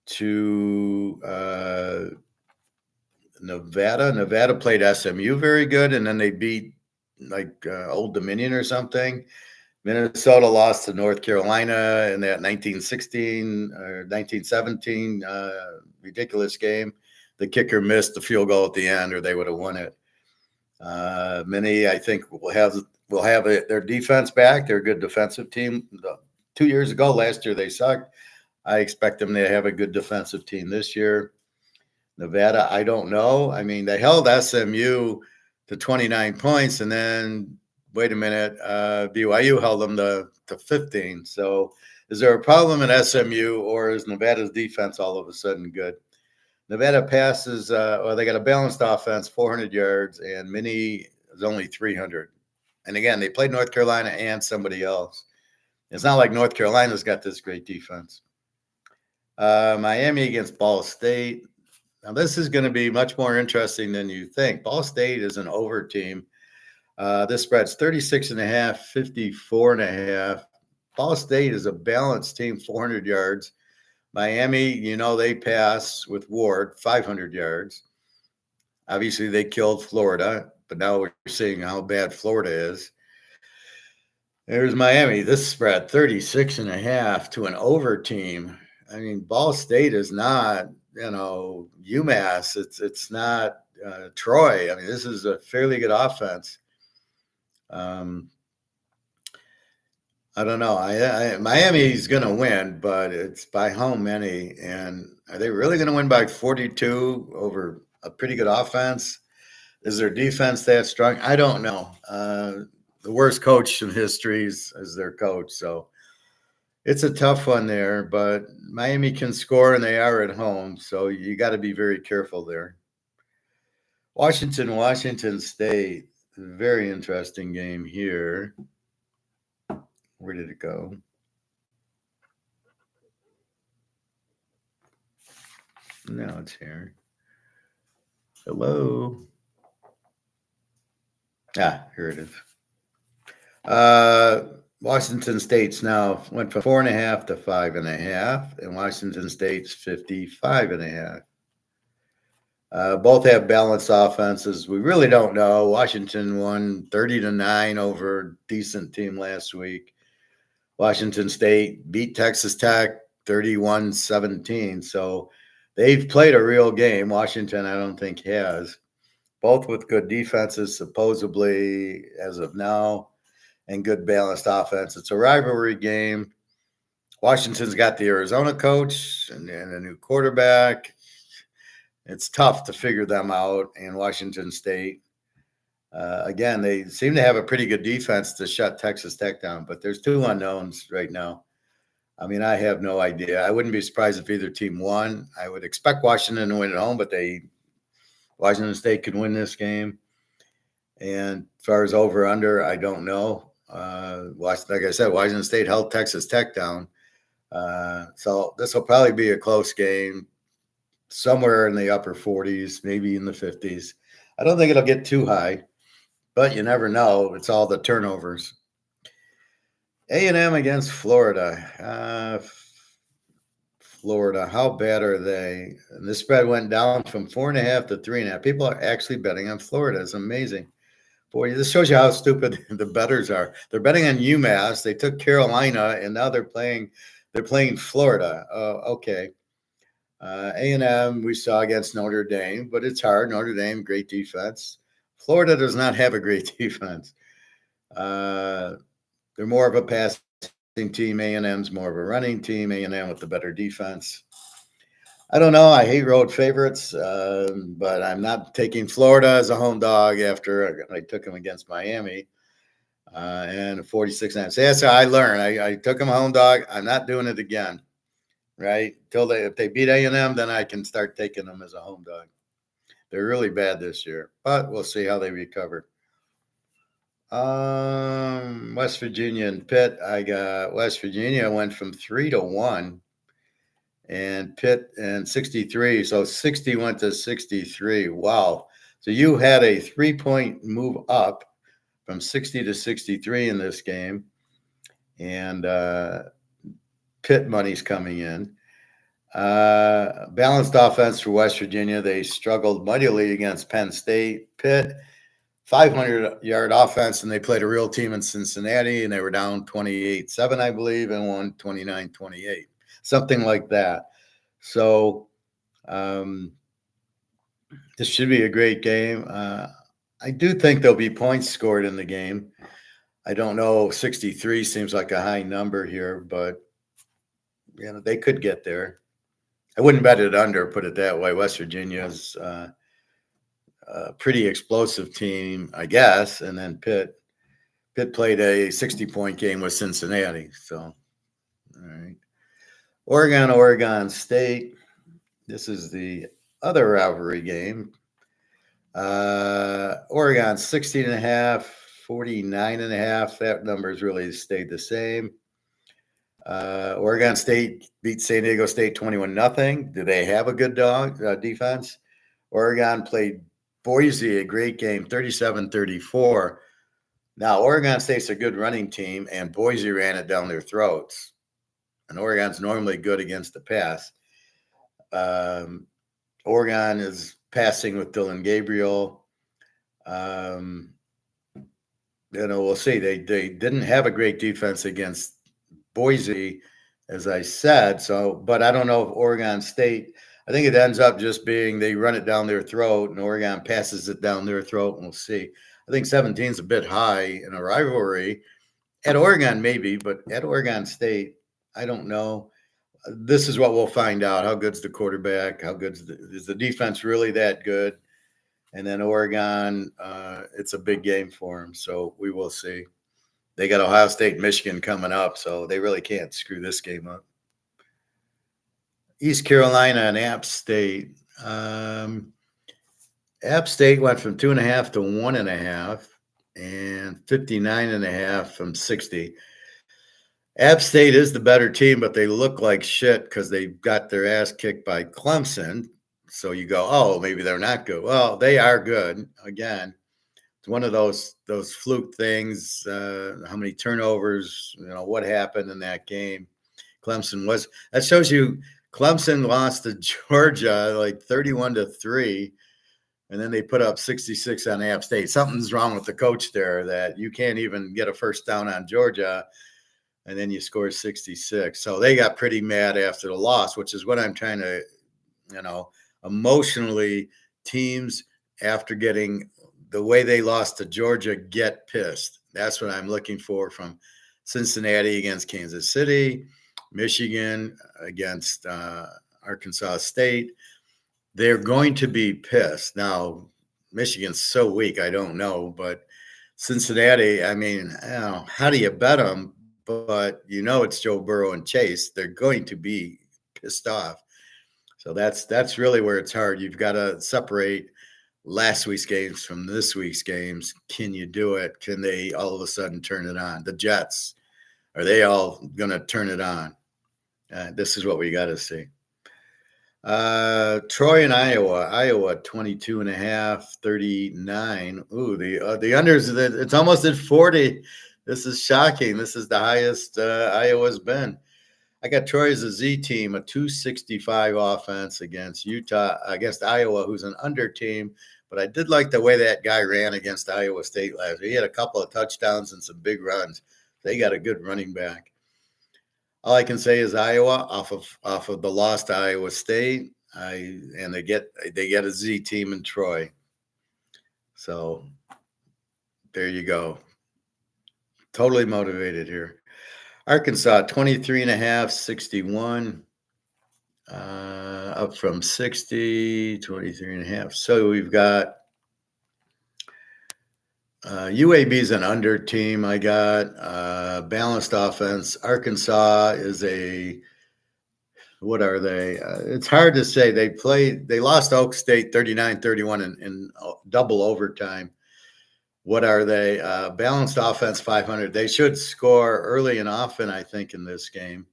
to Nevada. Nevada played SMU very good, and then they beat Old Dominion or something. Minnesota lost to North Carolina in that 1916 or 1917 ridiculous game. The kicker missed the field goal at the end, or they would have won it. Many, I think, will have their defense back. They're a good defensive team. 2 years ago, last year, they sucked. I expect them to have a good defensive team this year. Nevada, I don't know. I mean, they held SMU to 29 points, and then, wait a minute, BYU held them to 15. So is there a problem at SMU, or is Nevada's defense all of a sudden good? Nevada passes, they got a balanced offense, 400 yards, and Mini is only 300. And again, they played North Carolina and somebody else. It's not like North Carolina's got this great defense. Miami against Ball State. Now, this is going to be much more interesting than you think. Ball State is an over team. This spread's 36.5, 54.5. Ball State is a balanced team, 400 yards. Miami, they pass with Ward, 500 yards. Obviously, they killed Florida, but now we're seeing how bad Florida is. There's Miami. This spread 36.5 to an over team. I mean, Ball State is not, UMass. It's not Troy. I mean, this is a fairly good offense. I don't know. Miami's going to win, but it's by how many? And are they really going to win by 42 over a pretty good offense? Is their defense that strong? I don't know. The worst coach in history is their coach. So it's a tough one there, but Miami can score and they are at home. So you got to be very careful there. Washington State, very interesting game here. Where did it go? No, it's here. Hello. Here it is. Washington State's now went from 4.5 to 5.5, and Washington State's 55.5. Both have balanced offenses. We really don't know. Washington won 30-9 over a decent team last week. Washington State beat Texas Tech 31-17. So they've played a real game. Washington, I don't think, has. Both with good defenses, supposedly, as of now, and good balanced offense. It's a rivalry game. Washington's got the Arizona coach and a new quarterback. It's tough to figure them out. And Washington State, again, they seem to have a pretty good defense to shut Texas Tech down, but there's two unknowns right now. I mean, I have no idea. I wouldn't be surprised if either team won. I would expect Washington to win at home, but Washington State could win this game. And as far as over under, I don't know. Like I said, Washington State held Texas Tech down. So this will probably be a close game, somewhere in the upper 40s, maybe in the 50s. I don't think it'll get too high, but you never know. It's all the turnovers. A&M against Florida. Florida, how bad are they? And the spread went down from 4.5 to 3.5. People are actually betting on Florida. It's amazing. Boy, this shows you how stupid the bettors are. They're betting on UMass. They took Carolina, and now they're playing Florida. Okay. A&M we saw against Notre Dame, but it's hard. Notre Dame, great defense. Florida does not have a great defense. They're more of a passing team. A&M's more of a running team. A&M with the better defense. I don't know. I hate road favorites, but I'm not taking Florida as a home dog after I took them against Miami and 46.5. So that's how I learned. I took them home dog. I'm not doing it again, right? If they beat A&M, then I can start taking them as a home dog. They're really bad this year, but we'll see how they recover. West Virginia and Pitt. I got West Virginia went from 3-1. And Pitt and 63. So 60 went to 63. Wow. So you had a 3-point move up from 60 to 63 in this game. And Pitt money's coming in. Balanced offense for West Virginia. They struggled mightily against Penn State. Pitt, 500-yard offense, and they played a real team in Cincinnati, and they were down 28-7, I believe, and won 29-28. Something like that. So this should be a great game. I do think there'll be points scored in the game. I don't know. 63 seems like a high number here, but they could get there. I wouldn't bet it under, put it that way. West Virginia's a pretty explosive team, I guess. And then Pitt played a 60-point game with Cincinnati. So, all right. Oregon State. This is the other rivalry game. Oregon 16.5, 49.5. That number's really stayed the same. Oregon State beat San Diego State 21-0. Do they have a good defense? Oregon played Boise, a great game, 37-34. Now, Oregon State's a good running team, and Boise ran it down their throats. And Oregon's normally good against the pass. Oregon is passing with Dylan Gabriel. We'll see. They didn't have a great defense against Boise, as I said. So, but I don't know if Oregon State. I think it ends up just being they run it down their throat, and Oregon passes it down their throat, and we'll see. I think 17 is a bit high in a rivalry. At Oregon, maybe, but at Oregon State, I don't know. This is what we'll find out. How good's the quarterback? How is the defense really that good? And then Oregon, it's a big game for them, so we will see. They got Ohio State, Michigan coming up, so they really can't screw this game up. East Carolina and App State. App State went from 2.5 to 1.5, and 59.5 from 60. App State is the better team, but they look like shit because they got their ass kicked by Clemson. So you go, oh, maybe they're not good. Well, they are good. Again, it's one of those fluke things. How many turnovers? What happened in that game? That shows you Clemson lost to Georgia like 31-3, and then they put up 66 on App State. Something's wrong with the coach there that you can't even get a first down on Georgia, and then you score 66. So they got pretty mad after the loss, which is what I'm trying to, emotionally, teams after getting the way they lost to Georgia get pissed. That's what I'm looking for from Cincinnati against Kansas City, Michigan against Arkansas State. They're going to be pissed. Now, Michigan's so weak, I don't know, but Cincinnati, I mean, how do you bet them? But it's Joe Burrow and Chase. They're going to be pissed off. So that's really where it's hard. You've got to separate last week's games from this week's games. Can you do it? Can they all of a sudden turn it on? The Jets, are they all going to turn it on? This is what we got to see. Troy and Iowa 22.5, 39. Ooh, the unders, it's almost at 40. This is shocking. This is the highest Iowa's been. I got Troy as a Z team, a 265 offense against Iowa, who's an under team. But I did like the way that guy ran against Iowa State last year. He had a couple of touchdowns and some big runs. They got a good running back. All I can say is Iowa off of the loss to Iowa State. And they get a Z team in Troy. So there you go. Totally motivated here. Arkansas 23.5, 61. Up from 60, 23.5. So we've got UAB's an under team. I got balanced offense. Arkansas is what are they? It's hard to say. They lost Oak State 39-31 in double overtime. What are they? Balanced offense 500. They should score early and often, I think, in this game.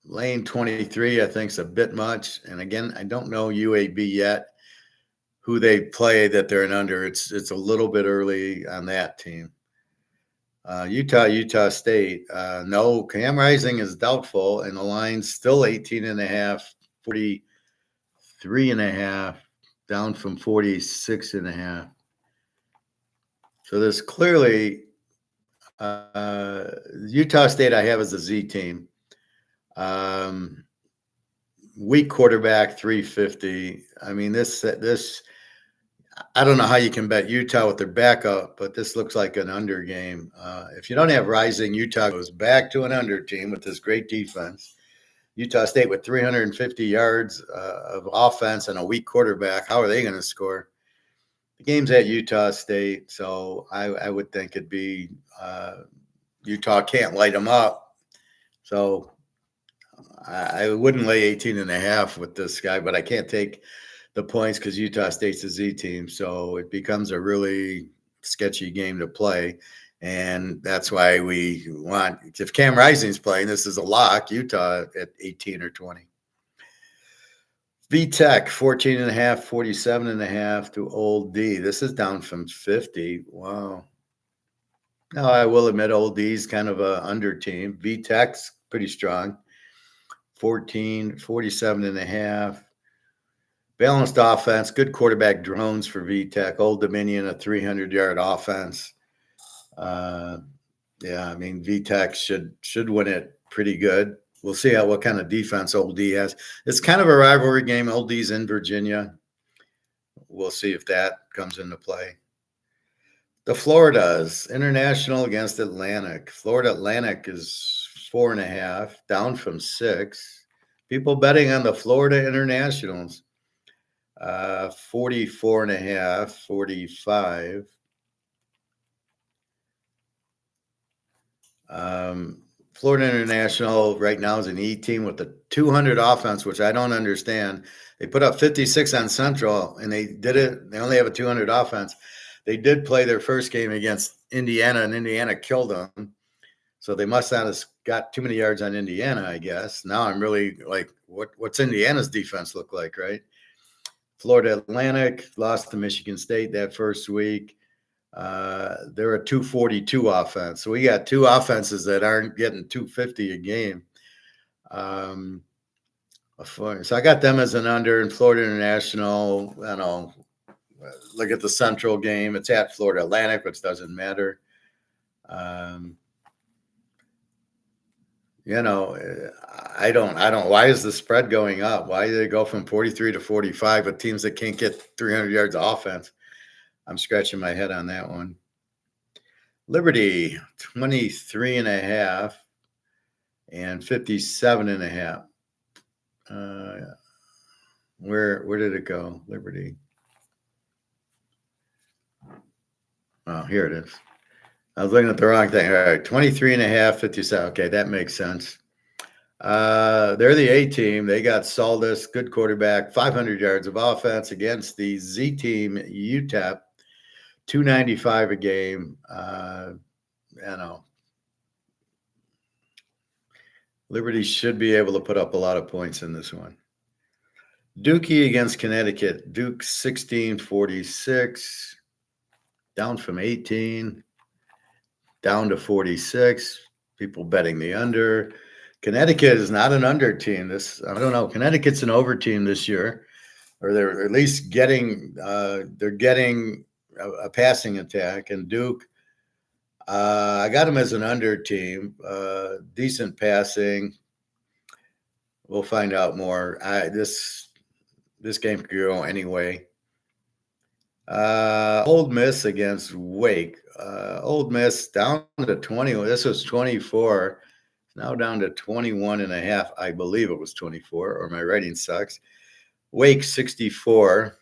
Lane 23, I think, is a bit much. And again, I don't know UAB yet, who they play that they're an under. It's a little bit early on that team. Utah State. No, Cam Rising is doubtful, and the line's still 18.5, 43.5, down from 46.5. So there's clearly Utah State I have as a Z team. Weak quarterback, 350. I mean, this I don't know how you can bet Utah with their backup, but this looks like an under game. If you don't have Rising, Utah goes back to an under team with this great defense. Utah State with 350 yards of offense and a weak quarterback. How are they going to score? The game's at Utah State, so I would think it'd be Utah can't light them up. So I wouldn't lay 18.5 with this guy, but I can't take the points because Utah State's a Z team. So it becomes a really sketchy game to play. And that's why we want, if Cam Rising's playing, this is a lock, Utah at 18 or 20. VTech 14.5, 47.5 to Old D. This is down from 50. Wow. Now I will admit Old D's kind of a under team. VTech's pretty strong. 14, 47.5. Balanced offense, good quarterback drones for VTech. Old Dominion, a 300-yard offense. Yeah, I mean VTech should win it pretty good. We'll see what kind of defense Old D has. It's kind of a rivalry game. Old D's in Virginia. We'll see if that comes into play. The Floridas, International against Atlantic. Florida Atlantic is 4.5, down from 6. People betting on the Florida Internationals. 44.5, 45. Florida International right now is an E team with a 200 offense, which I don't understand. They put up 56 on Central, and they did it. They only have a 200 offense. They did play their first game against Indiana, and Indiana killed them. So they must not have got too many yards on Indiana, I guess. Now I'm really like, what's Indiana's defense look like, right? Florida Atlantic lost to Michigan State that first week. They're a 242 offense. So we got two offenses that aren't getting 250 a game. So I got them as an under in Florida International. I don't know. Look at the Central game. It's at Florida Atlantic, which doesn't matter. I don't. Why is the spread going up? Why do they go from 43 to 45 with teams that can't get 300 yards of offense? I'm scratching my head on that one. Liberty, 23.5 and 57.5. Where did it go? Liberty. Oh, here it is. I was looking at the wrong thing. All right, 23.5, 57. Okay, that makes sense. They're the A team. They got Saldus, good quarterback, 500 yards of offense against the Z team, UTEP, 295 a game. Liberty should be able to put up a lot of points in this one. Dookie against Connecticut. Duke 16-46, down from 18, down to 46. People betting the under. Connecticut is not an under team. I don't know. Connecticut's an over team this year, or they're at least getting a passing attack. And Duke, I got them as an under team. Decent passing. We'll find out more. This game could go anyway. Old Miss against Wake. Old Miss down to 20. This was 24. Now down to 21.5. I believe it was 24, or my writing sucks. Wake 64.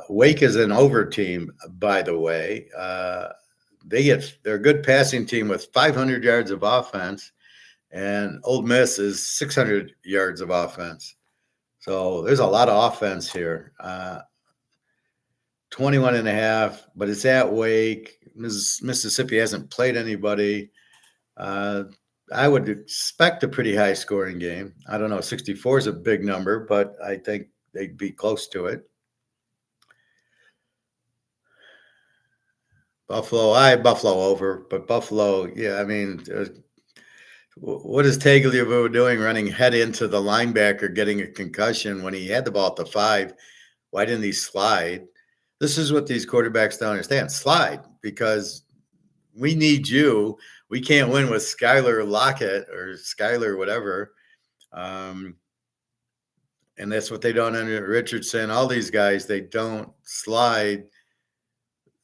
Wake is an over team, by the way. They're a good passing team with 500 yards of offense, and Old Miss is 600 yards of offense. So there's a lot of offense here. 21.5, but it's at Wake. Mississippi hasn't played anybody. I would expect a pretty high scoring game. I don't know. 64 is a big number, but I think they'd be close to it. Buffalo, I have Buffalo over, but Buffalo, yeah, I mean, what is Tagliabue doing running head into the linebacker, getting a concussion when he had the ball at the 5? Why didn't he slide? This is what these quarterbacks don't understand. Slide, because we need you. We can't win with Skylar Lockett or Skylar whatever. And that's what they don't understand. Richardson, all these guys, they don't slide,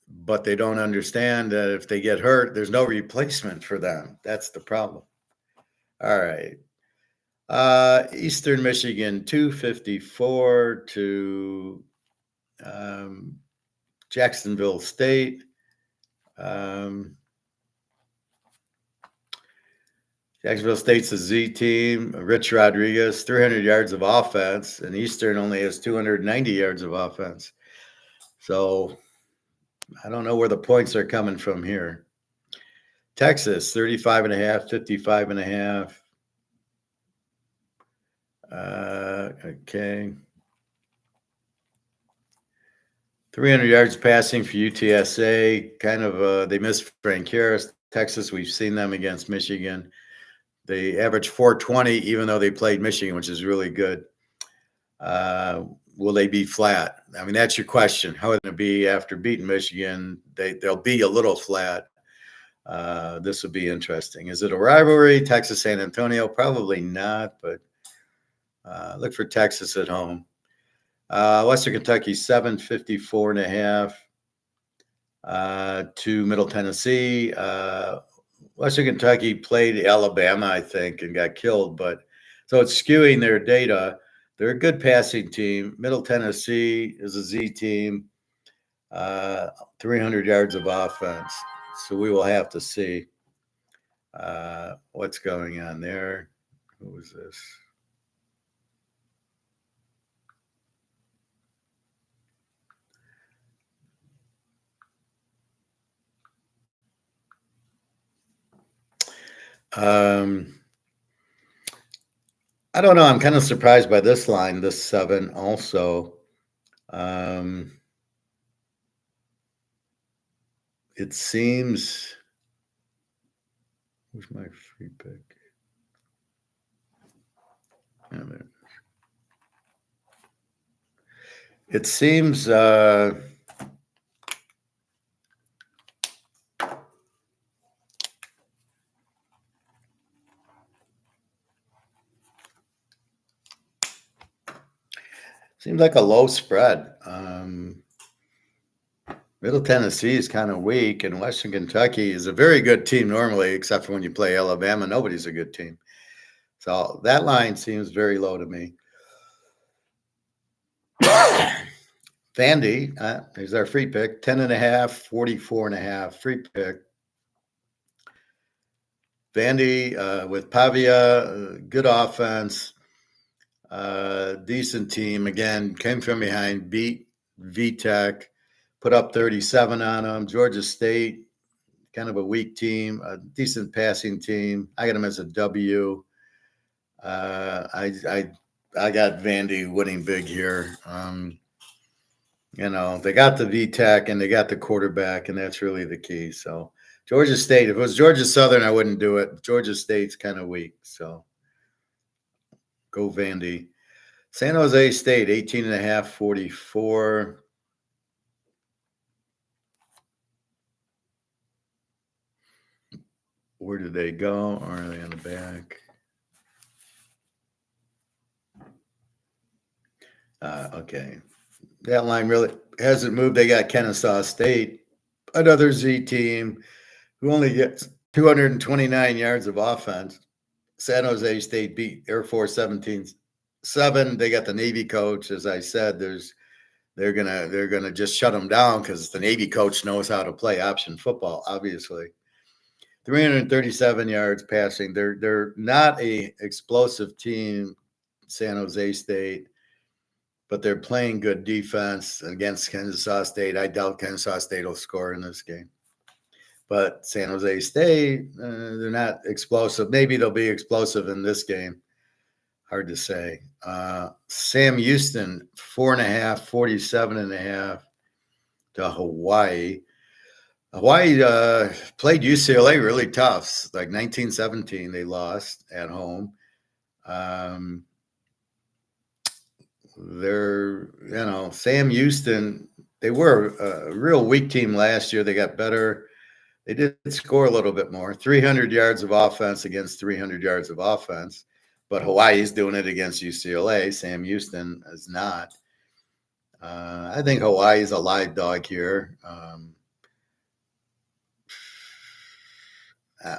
but they don't understand that if they get hurt, there's no replacement for them. That's the problem. All right. Eastern Michigan, 254 to Jacksonville State. Jacksonville State's a Z team. Rich Rodriguez, 300 yards of offense, and Eastern only has 290 yards of offense. So I don't know where the points are coming from here. Texas, 35.5, 55.5. Okay. 300 yards passing for UTSA. Kind of, they missed Frank Harris. Texas, we've seen them against Michigan. They averaged 420, even though they played Michigan, which is really good. Will they be flat? I mean, that's your question. How are they going to be after beating Michigan? They'll be a little flat. This will be interesting. Is it a rivalry? Texas San Antonio? Probably not, but look for Texas at home. Western Kentucky, 754.5 to Middle Tennessee. Western Kentucky played Alabama, I think, and got killed, but so it's skewing their data. They're a good passing team. Middle Tennessee is a Z team, 300 yards of offense. So we will have to see what's going on there. Who was this? I don't know. I'm kind of surprised by this line, this 7 also. It seems. Where's my free pick? It seems. Seems like a low spread. Middle Tennessee is kind of weak, and Western Kentucky is a very good team normally, except for when you play Alabama. Nobody's a good team. So that line seems very low to me. Vandy, there's our free pick, 10.5, 44.5, free pick. Vandy with Pavia, good offense, decent team. Again, came from behind, beat VTech, put up 37 on them. Georgia State, kind of a weak team, a decent passing team. I got them as a W. I got Vandy winning big here. They got the VTech and they got the quarterback, and that's really the key. So Georgia State, if it was Georgia Southern, I wouldn't do it. Georgia State's kind of weak, so go Vandy. San Jose State, 18.5, 44. Where did they go? Or are they on the back? Okay. That line really hasn't moved. They got Kennesaw State, another Z team who only gets 229 yards of offense. San Jose State beat Air Force 17-7. They got the Navy coach. As I said, they're gonna just shut them down because the Navy coach knows how to play option football, obviously. 337 yards passing. They're not a explosive team, San Jose State, but they're playing good defense against Kennesaw State. I doubt Kennesaw State will score in this game. But San Jose State, they're not explosive. Maybe they'll be explosive in this game. Hard to say. Sam Houston, 4.5, 47.5 to Hawaii. Hawaii played UCLA really tough. Like 1917, they lost at home. Sam Houston, they were a real weak team last year. They got better. They did score a little bit more. 300 yards of offense against 300 yards of offense. But Hawaii's doing it against UCLA. Sam Houston is not. I think Hawaii's a live dog here.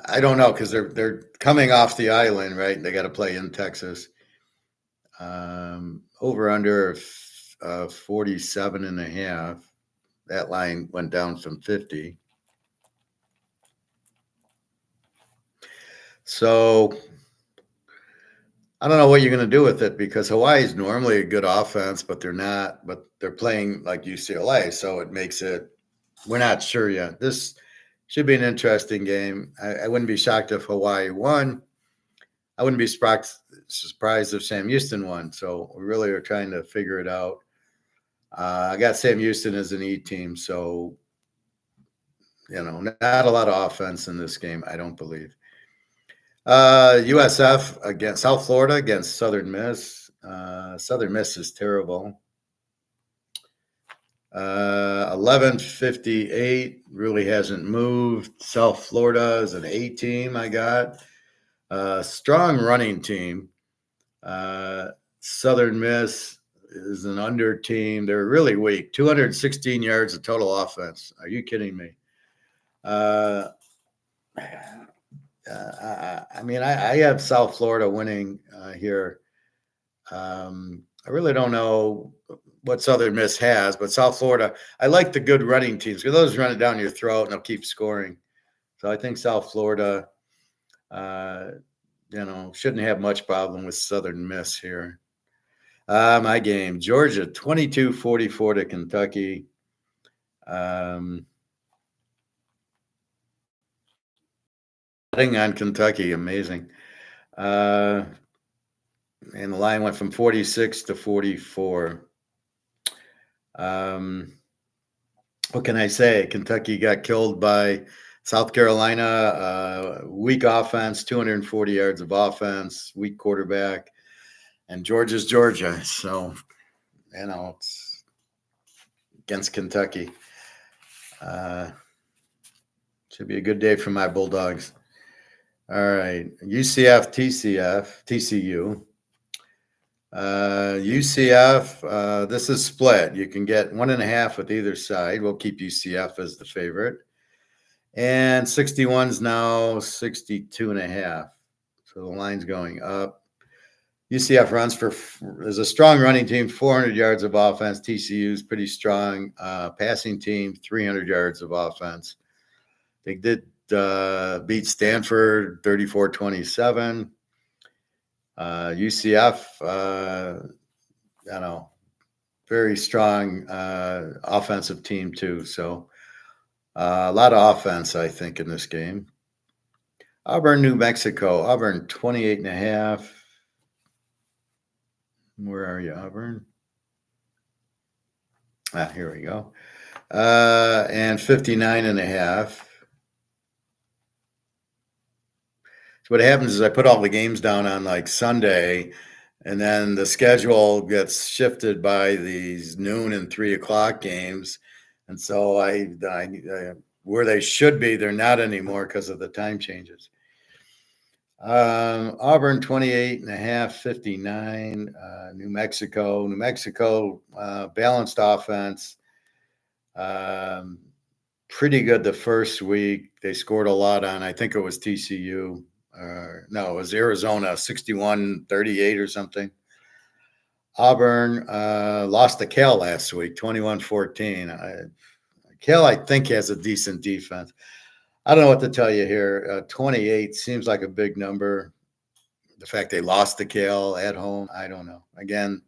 I don't know because they're coming off the island, right? They got to play in Texas. Over under 47.5. That line went down from 50. So I don't know what you're going to do with it because Hawaii is normally a good offense, but they're not. But they're playing like UCLA, so it makes it We're not sure yet. This should be an interesting game. I wouldn't be shocked if Hawaii won. I wouldn't be surprised if Sam Houston won. So we really are trying to figure it out. I got Sam Houston as an E team, so not a lot of offense in this game, I don't believe. USF against South Florida against Southern Miss. Southern Miss is terrible. 1158 really hasn't moved. South Florida is an A team. I got strong running team. Southern Miss is an under team. They're really weak. 216 yards of total offense. Are you kidding me? I have South Florida winning here. I really don't know what Southern Miss has, but South Florida, I like the good running teams because those run it down your throat and they'll keep scoring. So I think South Florida, shouldn't have much problem with Southern Miss here. My game, Georgia, 22-44 to Kentucky. Betting on Kentucky, amazing. And the line went from 46 to 44. What can I say? Kentucky got killed by South Carolina. Weak offense, 240 yards of offense, weak quarterback. And Georgia's Georgia. So, it's against Kentucky. Should be a good day for my Bulldogs. All right. UCF, TCU. UCF, this is split. You can get 1.5 with either side. We'll keep UCF as the favorite. And 61's now 62.5. So the line's going up. UCF is a strong running team, 400 yards of offense. TCU is pretty strong. Passing team, 300 yards of offense. They did beat Stanford 34-27. UCF, very strong offensive team too. So a lot of offense, I think, in this game. Auburn, New Mexico. Auburn 28.5. Where are you, Auburn? Here we go. And 59.5. So what happens is I put all the games down on like Sunday, and then the schedule gets shifted by these noon and 3:00 games. And so I where they should be, they're not anymore because of the time changes. Auburn 28.5, 59. New Mexico, balanced offense. Pretty good the first week. They scored a lot on, I think it was TCU. No, it was Arizona, 61-38 or something. Auburn lost to Cal last week, 21-14. Cal, I think, has a decent defense. I don't know what to tell you here. 28 seems like a big number. The fact they lost to Cal at home, I don't know. Again,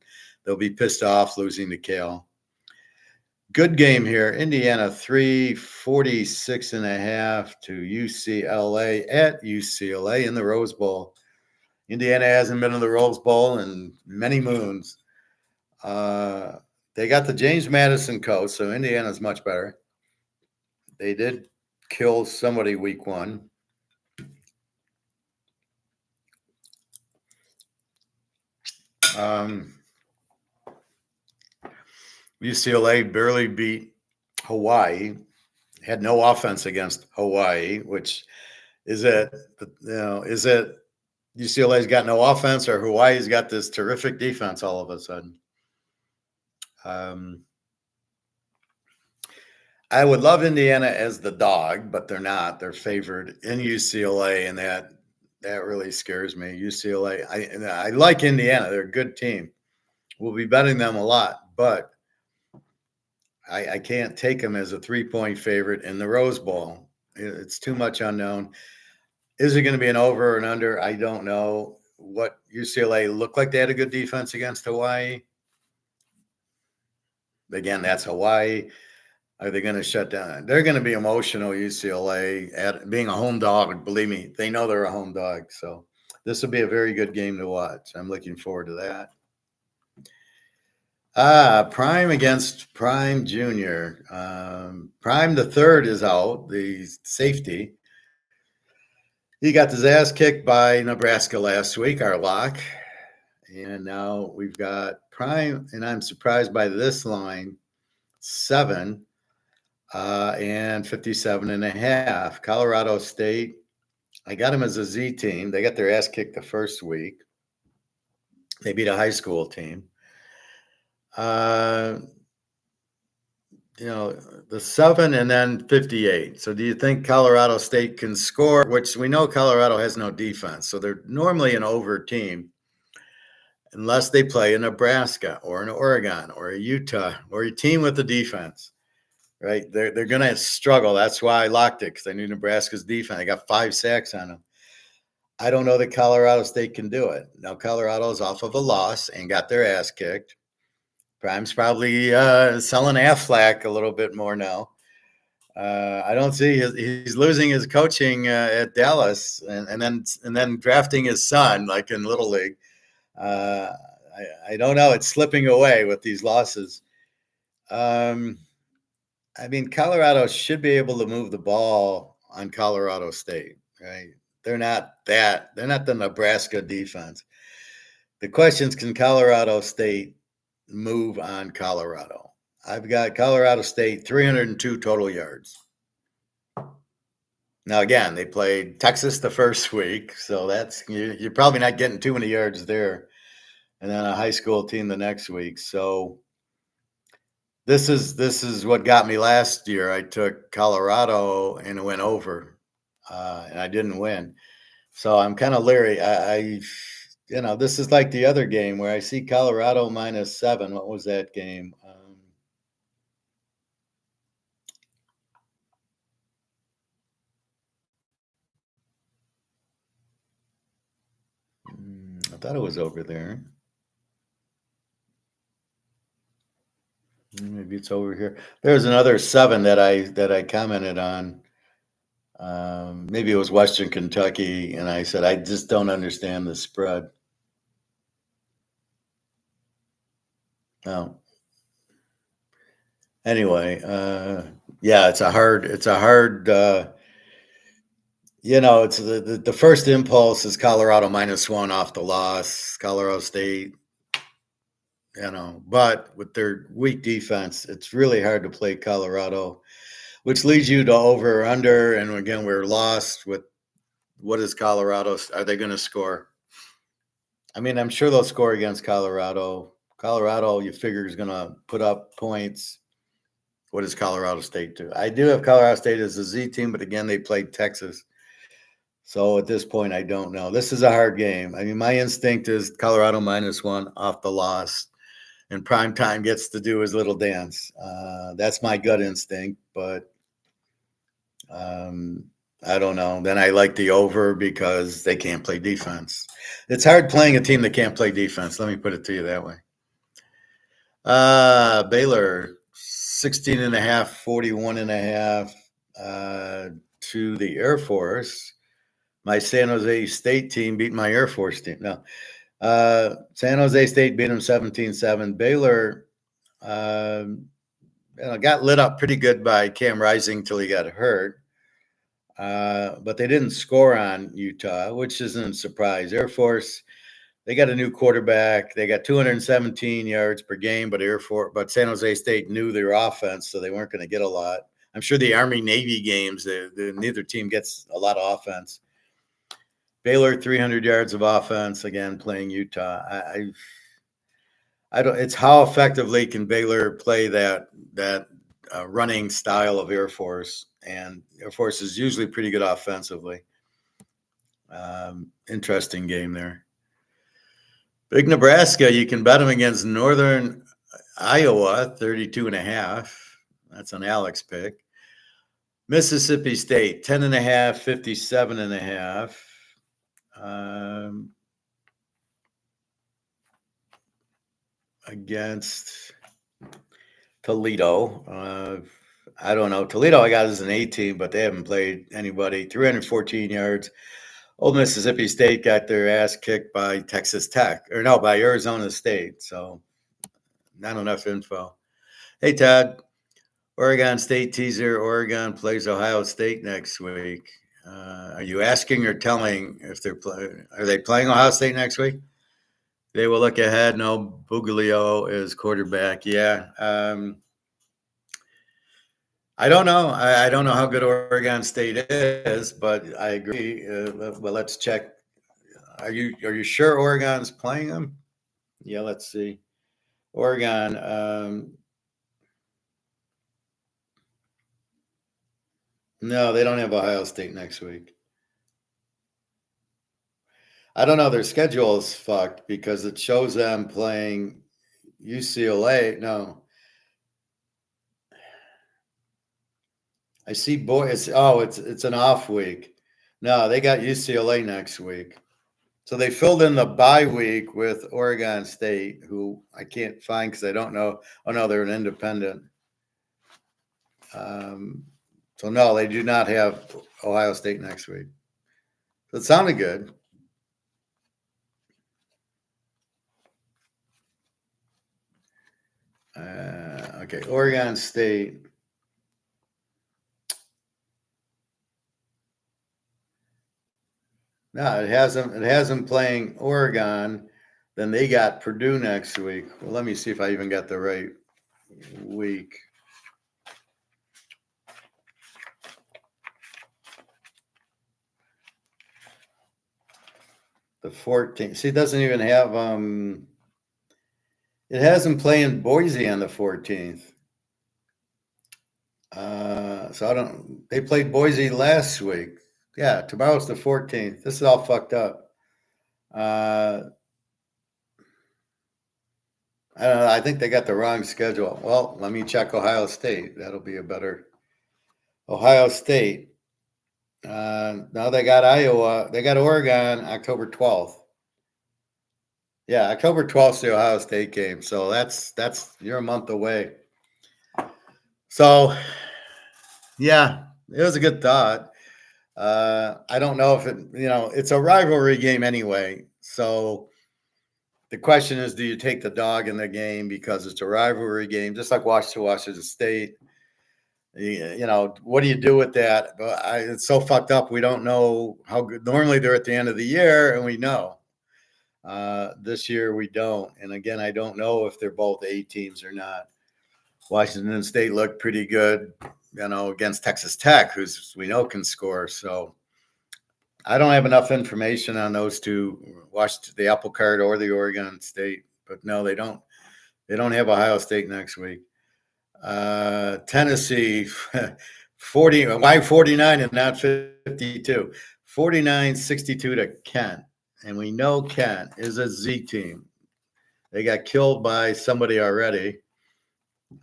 they'll be pissed off losing to Cal. Good game here. Indiana 46.5 to UCLA at UCLA in the Rose Bowl. Indiana hasn't been in the Rose Bowl in many moons. They got the James Madison coach, so Indiana's much better. They did kill somebody week 1. UCLA barely beat Hawaii, had no offense against Hawaii, which is it UCLA's got no offense or Hawaii's got this terrific defense all of a sudden? I would love Indiana as the dog, but they're not. They're favored in UCLA, and that really scares me. UCLA, I like Indiana. They're a good team. We'll be betting them a lot, but I can't take them as a 3-point favorite in the Rose Bowl. It's too much unknown. Is it going to be an over and under? I don't know. What UCLA looked like they had a good defense against Hawaii. Again, that's Hawaii. Are they going to shut down? They're going to be emotional, UCLA, at being a home dog. Believe me, they know they're a home dog. So this will be a very good game to watch. I'm looking forward to that. Prime against Prime Junior. Prime the third is out, the safety. He got his ass kicked by Nebraska last week, our lock. And now we've got Prime, and I'm surprised by this line, 7 and 57.5. Colorado State, I got him as a Z team. They got their ass kicked the first week. They beat a high school team. The 7 and then 58. So do you think Colorado State can score, which we know Colorado has no defense. So they're normally an over team unless they play in Nebraska or in Oregon or a Utah or a team with a defense, right? They're going to struggle. That's why I locked it, because I knew Nebraska's defense. I got 5 sacks on them. I don't know that Colorado State can do it. Now, Colorado's off of a loss and got their ass kicked. Prime's probably selling Aflac a little bit more now. I don't see he's losing his coaching at Dallas, and then drafting his son like in Little League. I don't know. It's slipping away with these losses. I mean, Colorado should be able to move the ball on Colorado State, right? They're not the Nebraska defense. The question is, can Colorado State move on Colorado? I've got Colorado State 302 total yards. Now, again, they played Texas the first week, so that's you're probably not getting too many yards there, and then a high school team the next week. So this is what got me last year. I took Colorado and it went over, and I didn't win. So I'm kind of leery. This is like the other game where I see Colorado -7. What was that game? I thought it was over there. Maybe it's over here. There's another 7 that I commented on. Maybe it was Western Kentucky, and I said I just don't understand the spread. No. Anyway, yeah, it's a hard. It's the first impulse is Colorado -1 off the loss. Colorado State, but with their weak defense, it's really hard to play Colorado, which leads you to over or under. And again, we're lost with what is Colorado? Are they going to score? I mean, I'm sure they'll score against Colorado. Colorado, you figure, is going to put up points. What does Colorado State do? I do have Colorado State as a Z team, but again, they played Texas. So at this point, I don't know. This is a hard game. I mean, my instinct is Colorado -1 off the loss, and Primetime gets to do his little dance. That's my gut instinct, but I don't know. Then I like the over because they can't play defense. It's hard playing a team that can't play defense. Let me put it to you that way. Baylor, 16.5, 41.5 to the Air Force. My San Jose State team beat my Air Force team. No, San Jose State beat them 17-7. Baylor got lit up pretty good by Cam Rising till he got hurt. But they didn't score on Utah, which isn't a surprise. Air Force, they got a new quarterback. They got 217 yards per game, but San Jose State knew their offense, so they weren't going to get a lot. I'm sure the Army-Navy games, neither team gets a lot of offense. Baylor, 300 yards of offense, again, playing Utah. I don't. It's how effectively can Baylor play that running style of Air Force, and Air Force is usually pretty good offensively. Interesting game there. Big Nebraska, you can bet them against Northern Iowa, 32.5. That's an Alex pick. Mississippi State, 10.5, 57.5. Against Toledo. I don't know. Toledo, I got as an 18, but they haven't played anybody. 314 yards. Old Mississippi State got their ass kicked by Texas Tech, or no, by Arizona State. So not enough info. Hey, Todd. Oregon State teaser. Oregon plays Ohio State next week. Are you asking or telling if they're playing? Are they playing Ohio State next week? They will look ahead. No, Buglio is quarterback. Yeah. I don't know. I don't know how good Oregon State is, but I agree. Well, let's check. Are you sure Oregon's playing them? Yeah, let's see. Oregon. No, they don't have Ohio State next week. I don't know. Their schedule is fucked because it shows them playing UCLA. No, I see boys. Oh, it's an off week. No, they got UCLA next week. So they filled in the bye week with Oregon State, who I can't find because I don't know. Oh no, they're an independent. So no, they do not have Ohio State next week. So it sounded good. Okay, Oregon State. No, it hasn't. It hasn't playing Oregon. Then they got Purdue next week. Well, let me see if I even got the right week. The 14th. See, it doesn't even have it has them playing Boise on the 14th. So I don't they played Boise last week. Yeah, tomorrow's the 14th. This is all fucked up. I don't know. I think they got the wrong schedule. Well, let me check Ohio State. That'll be a better Ohio State. Now they got Iowa. They got Oregon October 12th. Yeah, October 12th is the Ohio State game. So that's you're a month away. So yeah, it was a good thought. I don't know if it's a rivalry game anyway. So the question is, do you take the dog in the game because it's a rivalry game, just like Washington State? What do you do with that? It's so fucked up. We don't know how good. Normally they're at the end of the year, and we know. This year we don't. And again, I don't know if they're both A teams or not. Washington State looked pretty good, against Texas Tech, who's we know can score. So I don't have enough information on those two, watched the Apple Card or the Oregon State, but no, they don't. They don't have Ohio State next week. Tennessee, 40. Why 49 and not 52? 49-62 to Kent, and we know Kent is a Z team. They got killed by somebody already,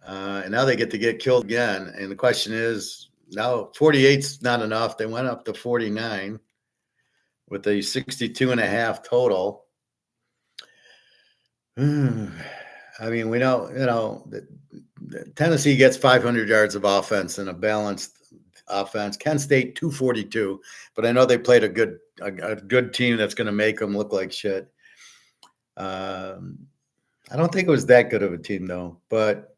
and now they get to get killed again. And the question is, now 48's not enough. They went up to 49 with a 62.5 total. I mean, we know, Tennessee gets 500 yards of offense and a balanced offense. Kent State 242, but I know they played a good team that's going to make them look like shit. I don't think it was that good of a team though, but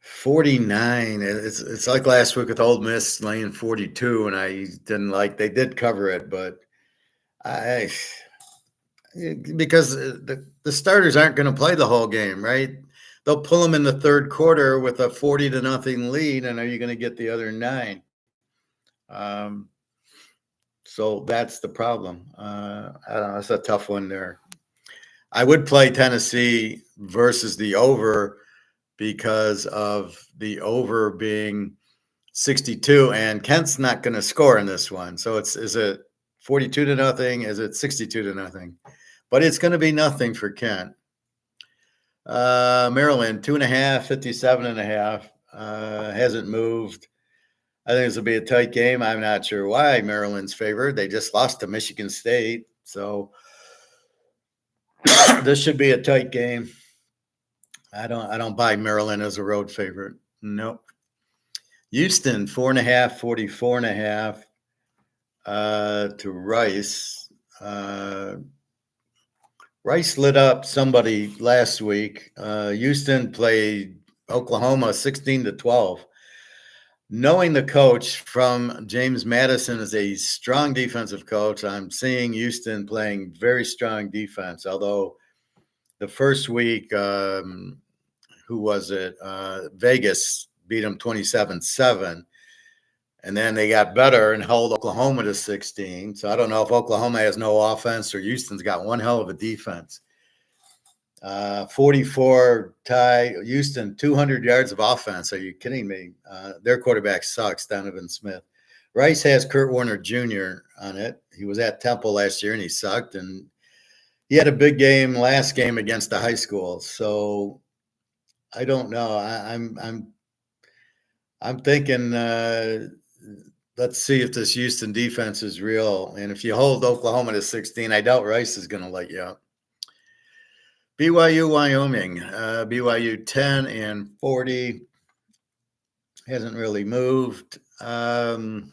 49. It's like last week with Ole Miss laying 42, and I didn't like. They did cover it, but because the starters aren't going to play the whole game, right? They'll pull them in the third quarter with a 40-0 lead, and are you going to get the other 9? So that's the problem. I don't know. It's a tough one there. I would play Tennessee versus the over because of the over being 62, and Kent's not going to score in this one. So is it 42-0? Is it 62-0? But it's going to be nothing for Kent. Maryland 2.5, 57.5. Hasn't moved. I think this will be a tight game. I'm not sure why Maryland's favored. They just lost to Michigan State, so this should be a tight game. I don't buy Maryland as a road favorite. Nope. Houston, 4.5, 44.5 to Rice. Rice lit up somebody last week. Houston played Oklahoma 16-12. Knowing the coach from James Madison is a strong defensive coach, I'm seeing Houston playing very strong defense. Although the first week, who was it? Vegas beat them 27-7. And then they got better and held Oklahoma to 16. So I don't know if Oklahoma has no offense or Houston's got one hell of a defense. 44 tie. Houston, 200 yards of offense. Are you kidding me? Their quarterback sucks, Donovan Smith. Rice has Kurt Warner Jr. on it. He was at Temple last year and he sucked. And he had a big game last game against the high school. So I don't know. I'm thinking let's see if this Houston defense is real. And if you hold Oklahoma to 16, I doubt Rice is going to let you out. BYU, Wyoming. BYU 10-40. Hasn't really moved. Wyoming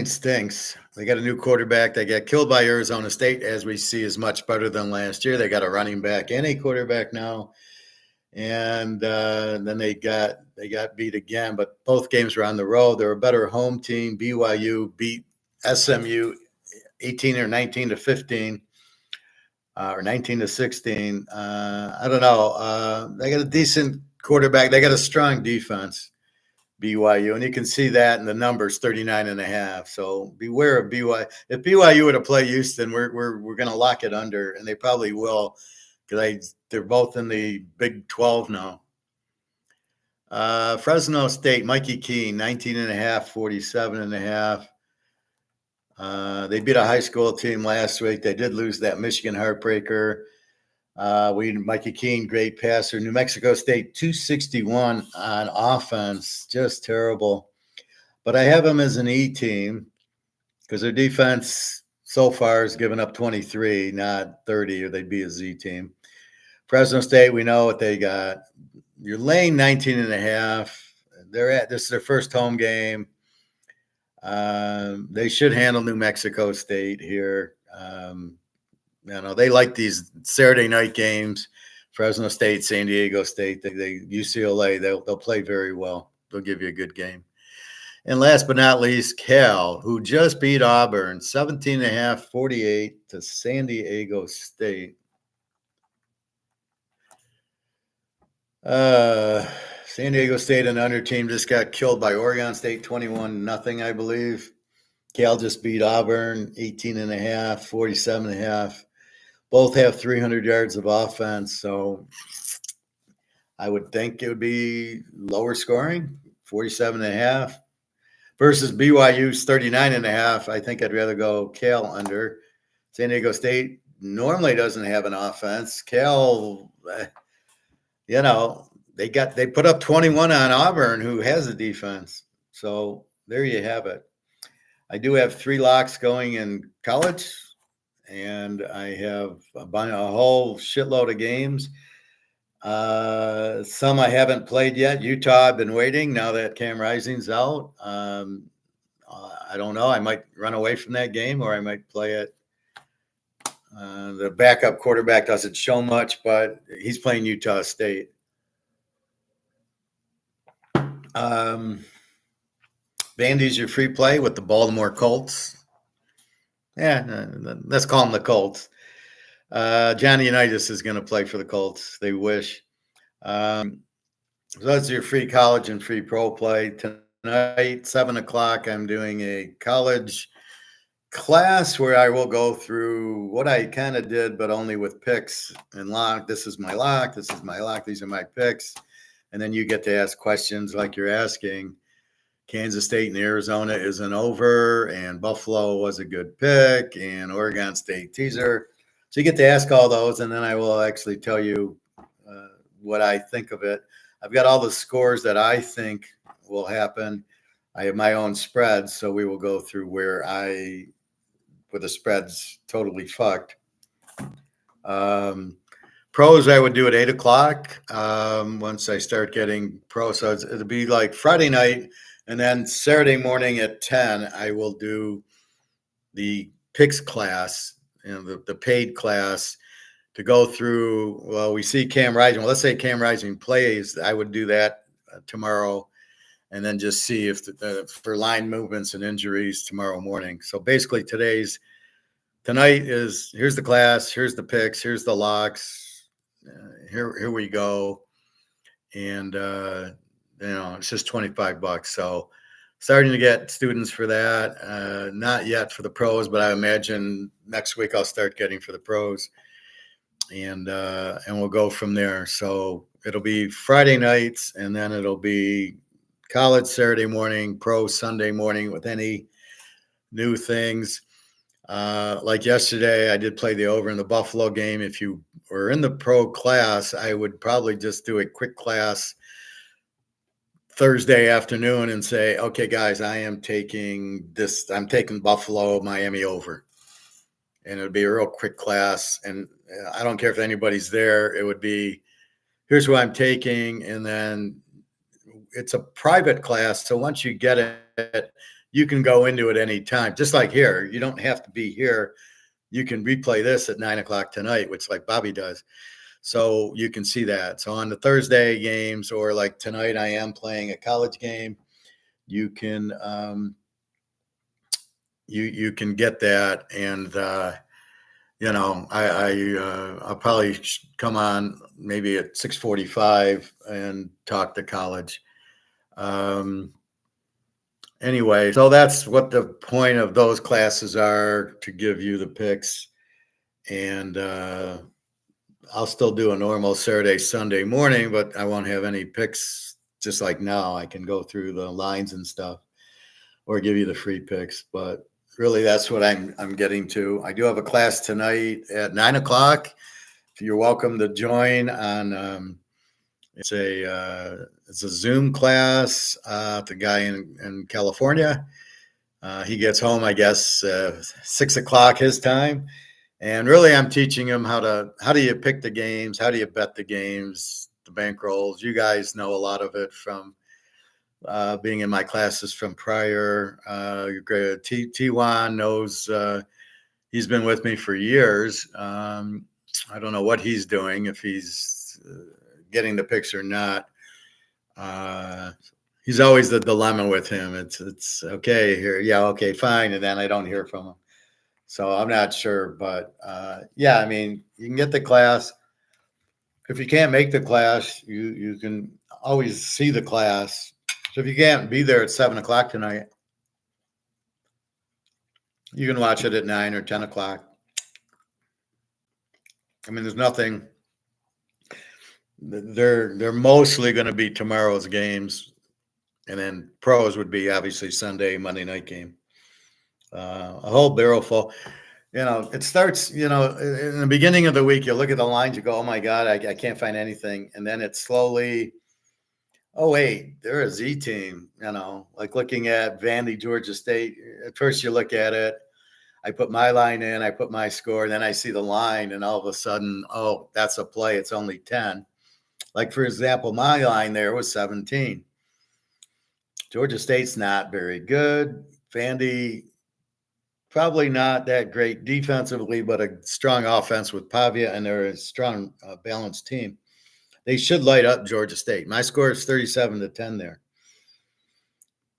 stinks. They got a new quarterback. They got killed by Arizona State, as we see, is much better than last year. They got a running back and a quarterback now. And then they got beat again, but both games were on the road. They're a better home team. BYU beat SMU 18 or 19-15, or 19-16. I don't know. They got a decent quarterback. They got a strong defense, BYU, and you can see that in the numbers, 39.5. So beware of BYU. If BYU were to play Houston, we're going to lock it under, and they probably will, because they're both in the Big 12 now. Fresno State, Mikey Keene, 19.5, 47.5. They beat a high school team last week. They did lose that Michigan heartbreaker. Mikey Keene, great passer. New Mexico State, 261 on offense, just terrible. But I have them as an E team because their defense so far has given up 23, not 30, or they'd be a Z team. Fresno State, we know what they got. You're laying 19.5. This is their first home game. They should handle New Mexico State here. They like these Saturday night games. Fresno State, San Diego State, UCLA, they'll play very well. They'll give you a good game. And last but not least, Cal, who just beat Auburn 17.5, 48 to San Diego State. San Diego State, an under team, just got killed by Oregon State 21-0, I believe. Cal just beat Auburn 18.5, 47.5. Both have 300 yards of offense, so I would think it would be lower scoring, 47.5 versus BYU's 39.5. I think I'd rather go Cal under. San Diego State normally doesn't have an offense. Cal, they put up 21 on Auburn, who has a defense. So there you have it. I do have 3 locks going in college, and I have a whole shitload of games. Some I haven't played yet. Utah, I've been waiting. Now that Cam Rising's out, I don't know. I might run away from that game, or I might play it. The backup quarterback doesn't show much, but he's playing Utah State. Vandy's your free play with the Baltimore Colts. Yeah, let's call them the Colts. Johnny Unitas is going to play for the Colts. They wish. So that's your free college and free pro play. Tonight, 7 o'clock, I'm doing a college class where I will go through what I kind of did, but only with picks and lock. This is my lock. This is my lock. These are my picks. And then you get to ask questions like you're asking. Kansas State and Arizona isn't over, and Buffalo was a good pick, and Oregon State teaser. So you get to ask all those, and then I will actually tell you what I think of it. I've got all the scores that I think will happen. I have my own spreads, so we will go through where the spread's totally fucked. Pro Pros I would do at 8 o'clock. Once I start getting pros, so it'll be like Friday night, and then Saturday morning at 10, I will do the picks class, the paid class to go through. Well, we see Cam Rising. Well, let's say Cam Rising plays. I would do that tomorrow, and then just see if for line movements and injuries tomorrow morning. So basically, tonight is here's the class, here's the picks, here's the locks, here we go, and it's just $25. So starting to get students for that. Not yet for the pros, but I imagine next week I'll start getting for the pros, and we'll go from there. So it'll be Friday nights, and then it'll be college Saturday morning, pro Sunday morning with any new things. Like yesterday, I did play the over in the Buffalo game. If you were in the pro class, I would probably just do a quick class Thursday afternoon and say, okay, guys, I'm taking Buffalo, Miami over. And it would be a real quick class. And I don't care if anybody's there. It would be, here's who I'm taking. And then it's a private class. So once you get it, you can go into it anytime. Just like here, you don't have to be here. You can replay this at 9 o'clock tonight, which like Bobby does. So you can see that. So on the Thursday games, or like tonight, I am playing a college game. You can you can get that, and I'll probably come on maybe at 6:45 and talk to college. Anyway, so that's what the point of those classes are, to give you the picks, and I'll still do a normal Saturday, Sunday morning, but I won't have any picks. Just like now, I can go through the lines and stuff, or give you the free picks. But really, that's what I'm getting to. I do have a class tonight at 9 o'clock. You're welcome to join on. It's a Zoom class. The guy in California. He gets home, I guess, 6 o'clock his time. And really, I'm teaching him how do you pick the games? How do you bet the games, the bankrolls? You guys know a lot of it from being in my classes from prior. T1 knows, he's been with me for years. I don't know what he's doing, if he's getting the picks or not. He's always the dilemma with him. It's okay here. Yeah, okay, fine. And then I don't hear from him. So I'm not sure, but I mean, you can get the class. If you can't make the class, you can always see the class. So if you can't be there at 7 o'clock tonight, you can watch it at 9 or 10 o'clock. I mean, there's nothing. They're mostly going to be tomorrow's games, and then pros would be obviously Sunday, Monday night game. A whole barrel full. It starts, in the beginning of the week, you look at the lines, you go, oh my God, I can't find anything. And then it's slowly, oh, wait, they're a Z team, like looking at Vandy, Georgia State. At first you look at it, I put my line in, I put my score, and then I see the line, and all of a sudden, oh, that's a play. It's only 10. Like, for example, my line there was 17. Georgia State's not very good. Vandy, probably not that great defensively, but a strong offense with Pavia, and they're a strong, balanced team. They should light up Georgia State. My score is 37-10 there.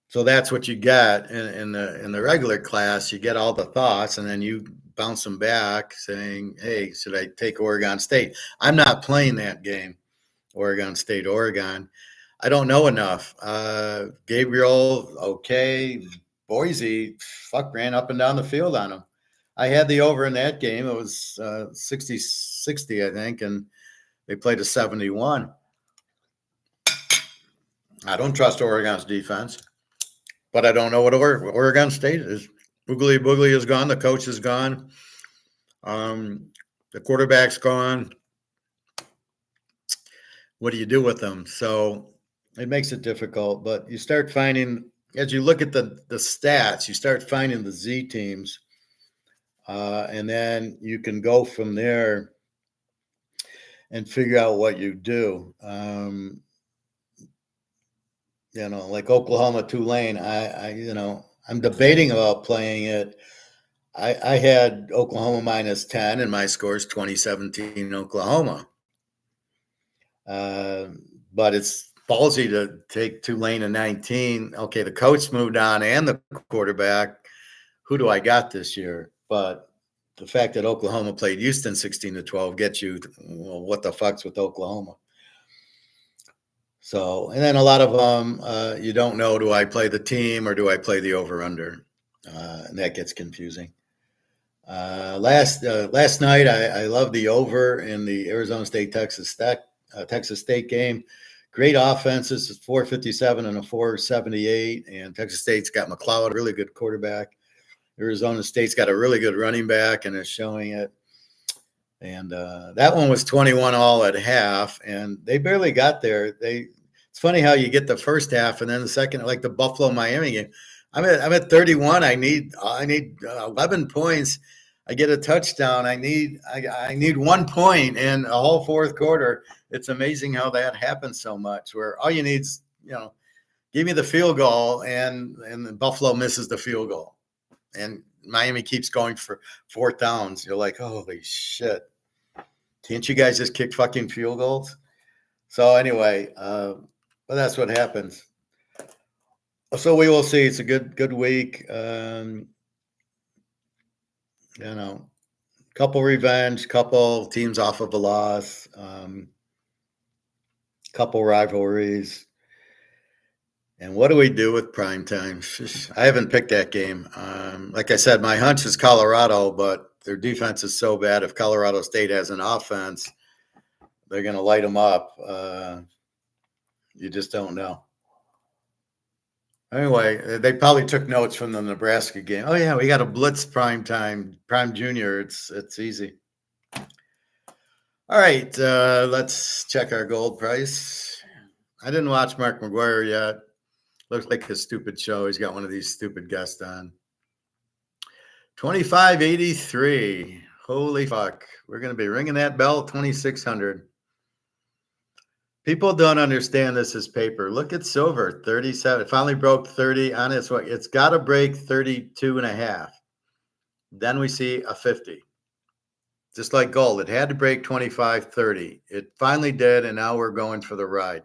So that's what you get in the regular class. You get all the thoughts, and then you bounce them back saying, hey, should I take Oregon State? I'm not playing that game, Oregon State, Oregon. I don't know enough. Gabriel, okay. Boise, ran up and down the field on them. I had the over in that game. It was 60-60, I think, and they played a 71. I don't trust Oregon's defense, but I don't know what Oregon State is. Boogly is gone. The coach is gone. The quarterback's gone. What do you do with them? So it makes it difficult, but you start finding, as you look at the stats, you start finding the Z teams, and then you can go from there. and figure out what you do. Like Oklahoma Tulane, I'm debating about playing it. I had Oklahoma -10, and my score is 2017 Oklahoma. But it's ballsy to take Tulane in 19. Okay, the coach moved on and the quarterback. Who do I got this year? But the fact that Oklahoma played Houston 16-12 gets you, well, what the fuck's with Oklahoma? So, and then a lot of them, you don't know, do I play the team or do I play the over-under? And that gets confusing. Last night, I love the over in the Arizona State Texas State game. Great offenses, 457 and a 478, and Texas State's got McLeod, really good quarterback. Arizona State's got a really good running back and is showing it. And that one was 21 all at half, and they barely got there. It's funny how you get the first half and then the second, like the Buffalo Miami game. I'm at 31. I need 11 points. I get a touchdown. I need 1 point in a whole fourth quarter. It's amazing how that happens so much. Where all you need is, give me the field goal, and Buffalo misses the field goal, and Miami keeps going for fourth downs. You're like, holy shit! Can't you guys just kick fucking field goals? So anyway, but that's what happens. So we will see. It's a good week. Couple revenge, couple teams off of a loss, couple rivalries. And what do we do with prime time? I haven't picked that game. Like I said, my hunch is Colorado, but their defense is so bad. If Colorado State has an offense, they're going to light them up. You just don't know. Anyway, they probably took notes from the Nebraska game. Oh yeah, we got a blitz prime junior. It's easy. All right, let's check our gold price. I didn't watch Mark McGuire yet. Looks like a stupid show. He's got one of these stupid guests on. 25.83. Holy fuck. We're going to be ringing that bell 2600. People don't understand this as paper. Look at silver, 37. It finally broke 30 on its way. It's got to break 32.5. Then we see a 50. Just like gold, it had to break 25.30. It finally did, and now we're going for the ride.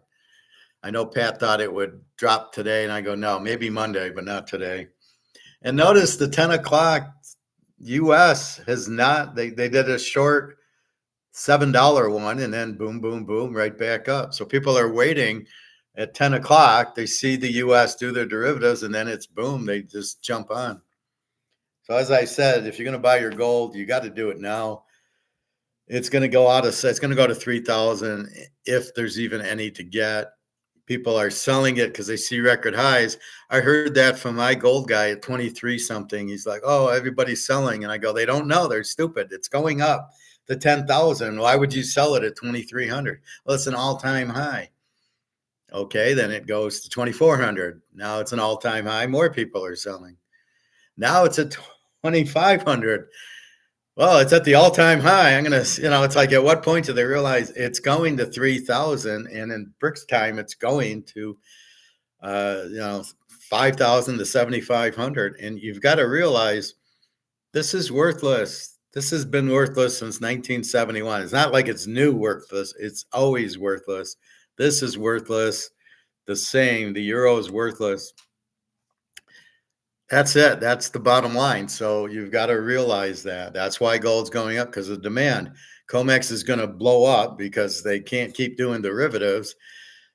I know Pat thought it would drop today, and I go, no, maybe Monday, but not today. And notice the 10 o'clock U.S. has not, they did a short $7 one, and then boom, boom, boom, right back up. So people are waiting at 10 o'clock. They see the U.S. do their derivatives, and then it's boom, they just jump on. So as I said, if you're going to buy your gold, you got to do it now. It's going to go to 3,000 if there's even any to get. People are selling it because they see record highs. I heard that from my gold guy at 23 something. He's like, oh, everybody's selling. And I go, they don't know. They're stupid. It's going up to 10,000. Why would you sell it at 2,300? Well, it's an all-time high. Okay, then it goes to 2,400. Now it's an all-time high. More people are selling. Now it's at 2,500. Well, it's at the all-time high. It's like, at what point do they realize it's going to 3,000, and in Brick's time, it's going to, 5,000 to 7,500. And you've got to realize this is worthless. This has been worthless since 1971. It's not like it's new worthless. It's always worthless. This is worthless. The same. The euro is worthless. That's it. That's the bottom line. So you've got to realize that. That's why gold's going up, because of demand. COMEX is going to blow up because they can't keep doing derivatives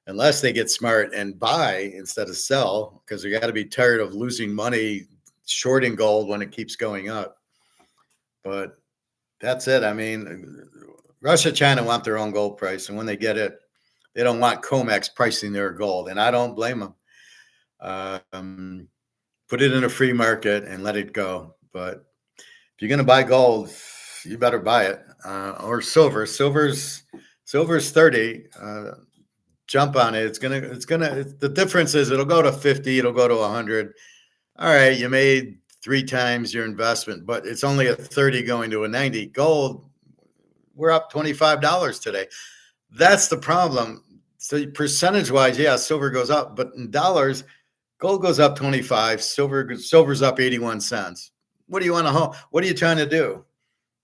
unless they get smart and buy instead of sell, because they got to be tired of losing money shorting gold when it keeps going up. But that's it. I mean, Russia, China want their own gold price, and when they get it, they don't want COMEX pricing their gold, and I don't blame them. Put it in a free market and let it go. But if you're going to buy gold, you better buy it, or silver. Silver's 30. Jump on it. The difference is it'll go to 50. It'll go to 100. All right, you made 3 times your investment, but it's only a 30 going to a 90. Gold, we're up $25 today. That's the problem. So percentage wise, yeah, silver goes up, but in dollars, gold goes up 25, silver's up 81 cents. What do you want to hold? What are you trying to do?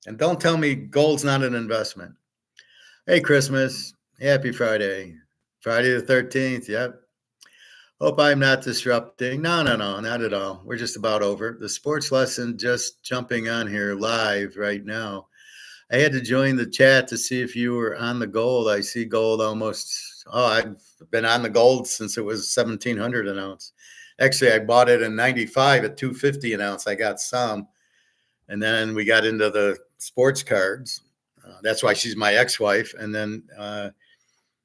And don't tell me gold's not an investment. Hey, Christmas. Happy Friday. Friday the 13th. Yep. Hope I'm not disrupting. No, no, no, not at all. We're just about over. The sports lesson just jumping on here live right now. I had to join the chat to see if you were on the gold. I see gold almost. Oh, I've been on the gold since it was 1,700 an ounce. Actually, I bought it in 95 at 250 an ounce. I got some. And then we got into the sports cards. That's why she's my ex-wife. And then,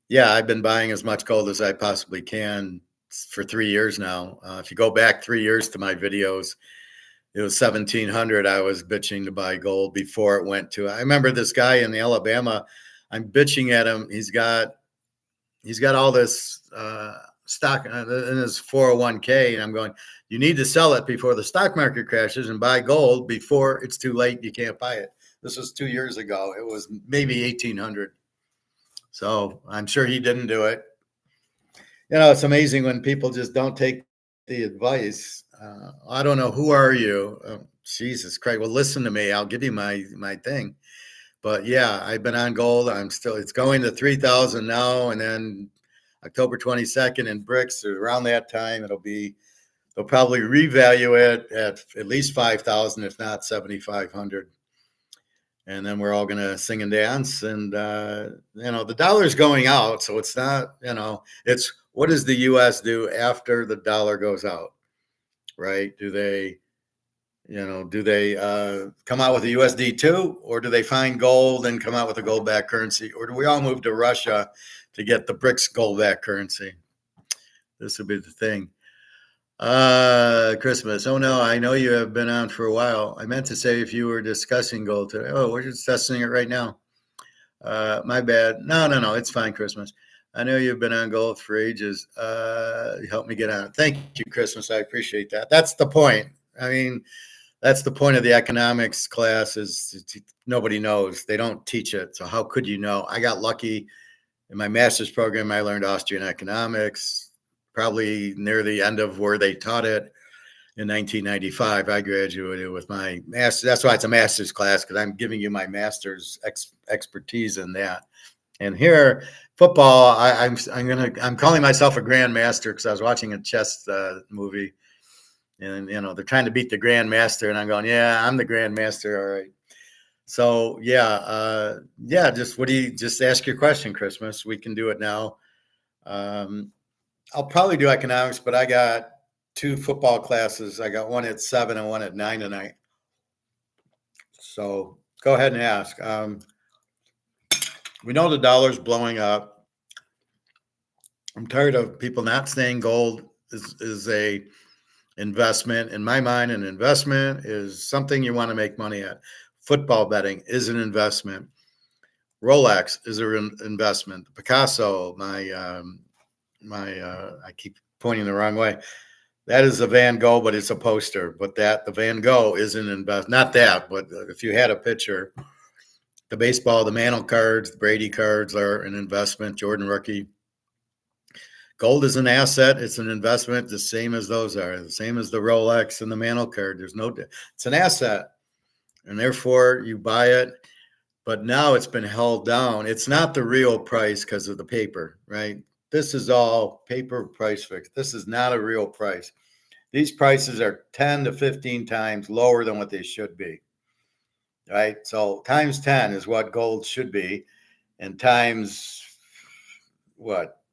yeah, I've been buying as much gold as I possibly can for 3 years now. If you go back 3 years to my videos, it was 1,700. I was bitching to buy gold before it went to. I remember this guy in Alabama. I'm bitching at him. He's got all this stock in his 401k, and I'm going, you need to sell it before the stock market crashes and buy gold before it's too late. You can't buy it. This was 2 years ago. It was maybe 1,800. So I'm sure he didn't do it. You know, it's amazing when people just don't take the advice. I don't know. Who are you? Jesus Christ. Well, listen to me. I'll give you my thing. But yeah, I've been on gold. It's going to 3,000 now. And then October 22nd in bricks, around that time, they'll probably revalue it at least 5,000, if not 7,500. And then we're all going to sing and dance. And, the dollar's going out. So it's not, it's what does the U.S. do after the dollar goes out, right? Do they come out with a USD too, or do they find gold and come out with a gold-backed currency? Or do we all move to Russia to get the BRICS gold-backed currency? This would be the thing. Christmas. Oh no, I know you have been on for a while. I meant to say if you were discussing gold today. Oh, we're just discussing it right now. My bad. No, it's fine, Christmas. I know you've been on gold for ages. Help me get on it. Thank you, Christmas. I appreciate that. That's the point. I mean, that's the point of the economics class is nobody knows. They don't teach it. So how could you know? I got lucky in my master's program. I learned Austrian economics probably near the end of where they taught it in 1995. I graduated with my master's. That's why it's a master's class, because I'm giving you my master's expertise in that. And here, football, I'm calling myself a grandmaster because I was watching a chess movie, and they're trying to beat the grandmaster, and I'm going, yeah, I'm the grandmaster, all right. So just ask your question, Christmas. We can do it now. I'll probably do economics, but I got 2 football classes. I got one at 7 and one at 9 tonight. So go ahead and ask. We know the dollar's blowing up. I'm tired of people not saying gold is a investment. In my mind, an investment is something you want to make money at. Football betting is an investment. Rolex is an investment. Picasso, I keep pointing the wrong way. That is a Van Gogh, but it's a poster. But the Van Gogh is an investment. Not that, but if you had a picture, the baseball, the Mantle cards, the Brady cards are an investment. Jordan rookie. Gold is an asset. It's an investment, the same as those are. The same as the Rolex and the Mantle card. It's an asset, and therefore you buy it. But now it's been held down. It's not the real price because of the paper, right? This is all paper price fixed. This is not a real price. These prices are 10 to 15 times lower than what they should be, right? So times 10 is what gold should be, and times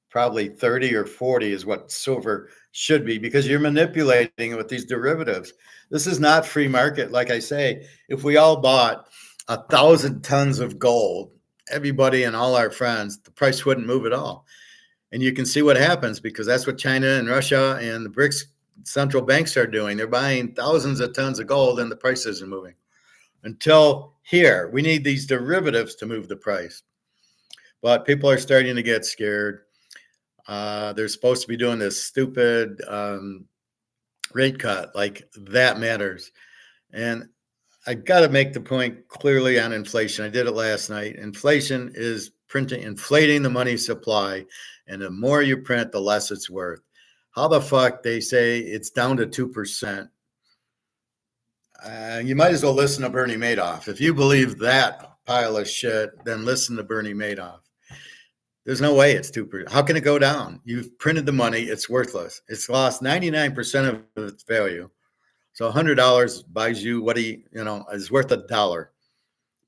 probably 30 or 40 is what silver should be, because you're manipulating it with these derivatives. This is not free market. Like I say, if we all bought 1,000 tons of gold, everybody and all our friends, the price wouldn't move at all. And you can see what happens, because that's what China and Russia and the BRICS central banks are doing. They're buying thousands of tons of gold, and the price isn't moving. Until here, we need these derivatives to move the price. But people are starting to get scared. They're supposed to be doing this stupid rate cut, like that matters. And I got to make the point clearly on inflation. I did it last night. Inflation is inflating the money supply, and the more you print, the less it's worth. How the fuck they say it's down to 2%? You might as well listen to Bernie Madoff. If you believe that pile of shit, then listen to Bernie Madoff. There's no way it's 2%. How can it go down? You've printed the money. It's worthless. It's lost 99% of its value. So $100 buys you what is worth $1.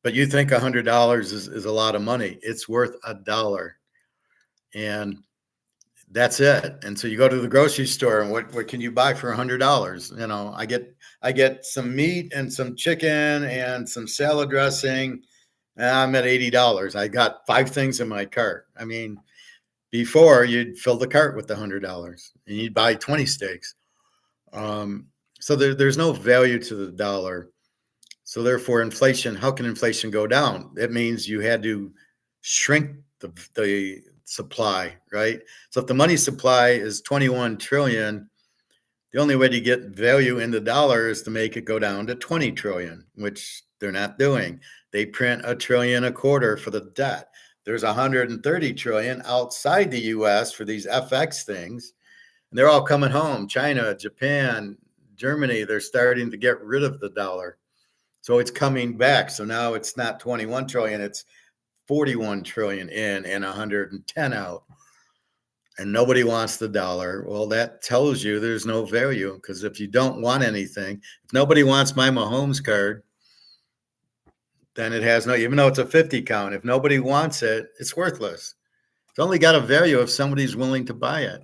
But you think $100 is a lot of money. It's worth $1. And that's it. And so you go to the grocery store and what can you buy for $100? I get some meat and some chicken and some salad dressing. And I'm at $80. I got 5 things in my cart. I mean, before you'd fill the cart with the $100 and you'd buy 20 steaks. So there's no value to the dollar. So therefore, inflation, how can inflation go down? That means you had to shrink the supply, right? So if the money supply is 21 trillion, the only way to get value in the dollar is to make it go down to 20 trillion, which they're not doing. They print $1 trillion a quarter for the debt. There's 130 trillion outside the US for these FX things. And they're all coming home. China, Japan, Germany, they're starting to get rid of the dollar. So it's coming back. So now it's not 21 trillion, it's 41 trillion in and 110 out. And nobody wants the dollar. Well, that tells you there's no value, because if you don't want anything, if nobody wants my Mahomes card, then it has no, even though it's a 50 count, if nobody wants it, it's worthless. It's only got a value if somebody's willing to buy it.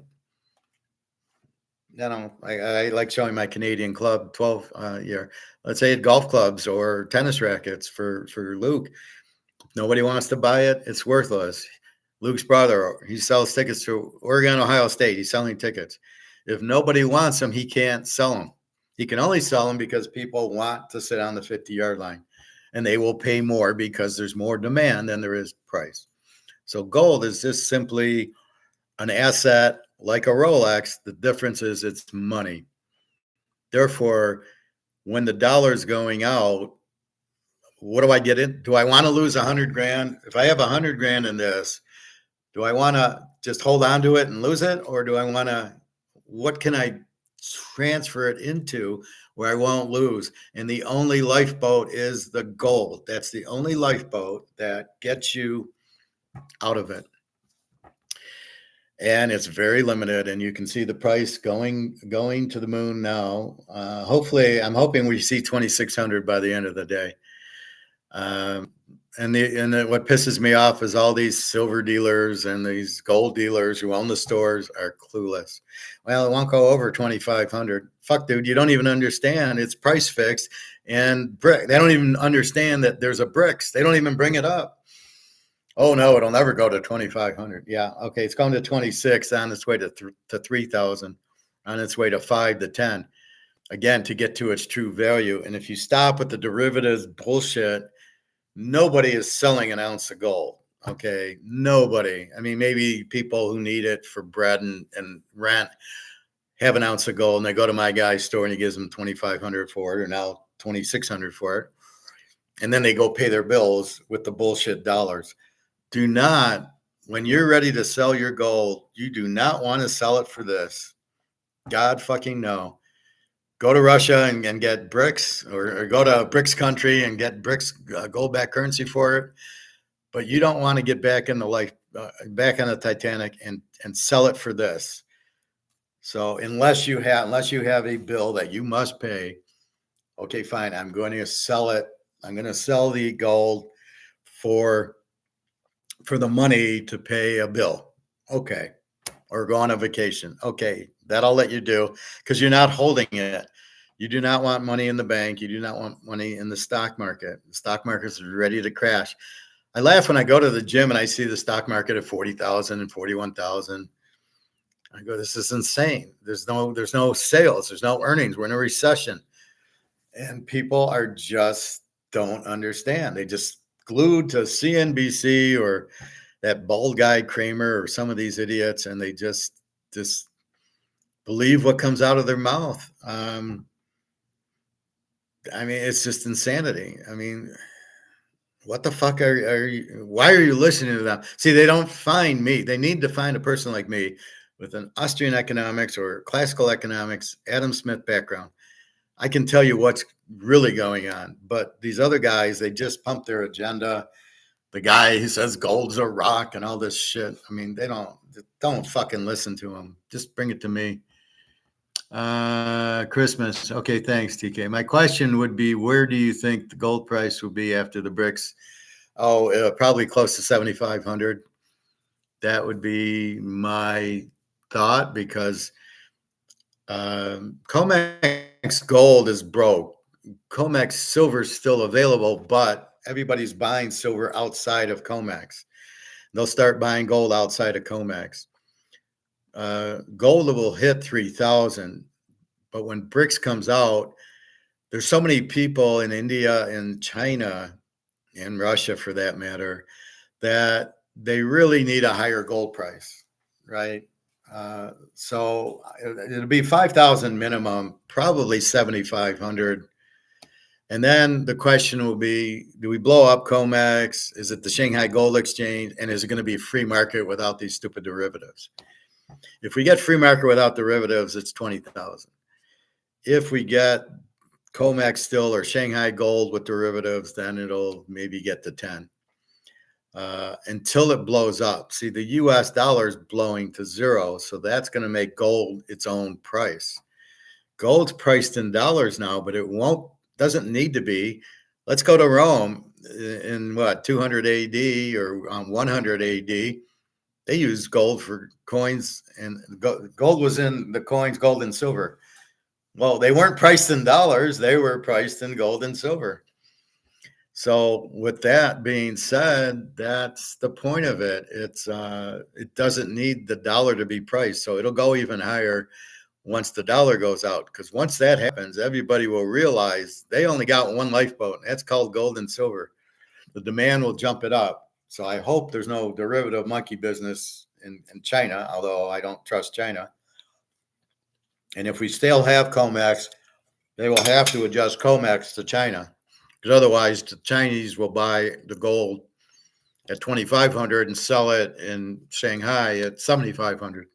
I like showing my Canadian club 12 year, let's say golf clubs or tennis rackets for Luke. Nobody wants to buy it. It's worthless. Luke's brother, he sells tickets to Oregon, Ohio State. He's selling tickets. If nobody wants them, he can't sell them. He can only sell them because people want to sit on the 50-yard line, and they will pay more because there's more demand than there is price. So gold is just simply an asset like a Rolex. The difference is it's money. Therefore, when the dollar's going out, what do I get in? Do I want to lose 100 grand? If I have 100 grand in this, do I want to just hold on to it and lose it? Or do I want to, what can I transfer it into where I won't lose? And the only lifeboat is the gold. That's the only lifeboat that gets you out of it. And it's very limited, and you can see the price going to the moon now. Hopefully, I'm hoping we see 2,600 by the end of the day. What pisses me off is all these silver dealers and these gold dealers who own the stores are clueless. Well, it won't go over 2,500. Fuck, dude, you don't even understand. It's price fixed, and brick. They don't even understand that there's a bricks. They don't even bring it up. Oh no, it'll never go to 2,500. Yeah, okay, it's going to 26, on its way to 3,000, on its way to 5 to 10. Again, to get to its true value. And if you stop with the derivatives bullshit, nobody is selling an ounce of gold. Okay, nobody. I mean, maybe people who need it for bread and rent have an ounce of gold, and they go to my guy's store and he gives them 2,500 for it, or now 2,600 for it, and then they go pay their bills with the bullshit dollars. Do not, when you're ready to sell your gold, you do not want to sell it for this. God fucking no. Go to Russia and get bricks, or go to BRICS country and get bricks, gold-backed currency for it. But you don't want to get back in the life, back on the Titanic and sell it for this. So unless you have a bill that you must pay, okay, fine. I'm going to sell it. I'm going to sell the gold for the money to pay a bill. Okay. Or go on a vacation. Okay. That I'll let you do, because you're not holding it. You do not want money in the bank. You do not want money in the stock market. The stock market is ready to crash. I laugh when I go to the gym and I see the stock market at 40,000 and 41,000. I go, this is insane. There's no sales. There's no earnings. We're in a recession. And people are just don't understand. They just glued to CNBC or that bald guy Kramer or some of these idiots, and they just believe what comes out of their mouth. I mean, it's just insanity. I mean, what the fuck are you? Why are you listening to them? See, they don't find me. They need to find a person like me with an Austrian economics or classical economics, Adam Smith background. I can tell you what's really going on. But these other guys, they just pump their agenda. The guy who says gold's a rock and all this shit. I mean, they don't fucking listen to him. Just bring it to me. Christmas. Okay, thanks, TK. My question would be, where do you think the gold price will be after the BRICS? Oh, probably close to 7,500. That would be my thought, because COMEX gold is broke. COMEX silver is still available, but everybody's buying silver outside of COMEX. They'll start buying gold outside of COMEX. Gold will hit 3,000, but when BRICS comes out, there's so many people in India and China and Russia, for that matter, that they really need a higher gold price, right? So it'll be 5,000 minimum, probably 7,500. And then the question will be, do we blow up COMEX? Is it the Shanghai Gold Exchange? And is it going to be a free market without these stupid derivatives? If we get free market without derivatives, it's 20,000. If we get COMEX still or Shanghai Gold with derivatives, then it'll maybe get to 10. Until it blows up. See, the US dollar is blowing to zero, so that's going to make gold its own price. Gold's priced in dollars now, but it doesn't need to be. Let's go to Rome in 200 AD or 100 AD. They used gold for coins, and gold was in the coins, gold and silver. Well, they weren't priced in dollars. They were priced in gold and silver. So with that being said, that's the point of it. It doesn't need the dollar to be priced. So it'll go even higher once the dollar goes out. Because once that happens, everybody will realize they only got one lifeboat. That's called gold and silver. The demand will jump it up. So I hope there's no derivative monkey business in China, although I don't trust China. And if we still have COMEX, they will have to adjust COMEX to China. Because otherwise, the Chinese will buy the gold at 2,500 and sell it in Shanghai at 7,500.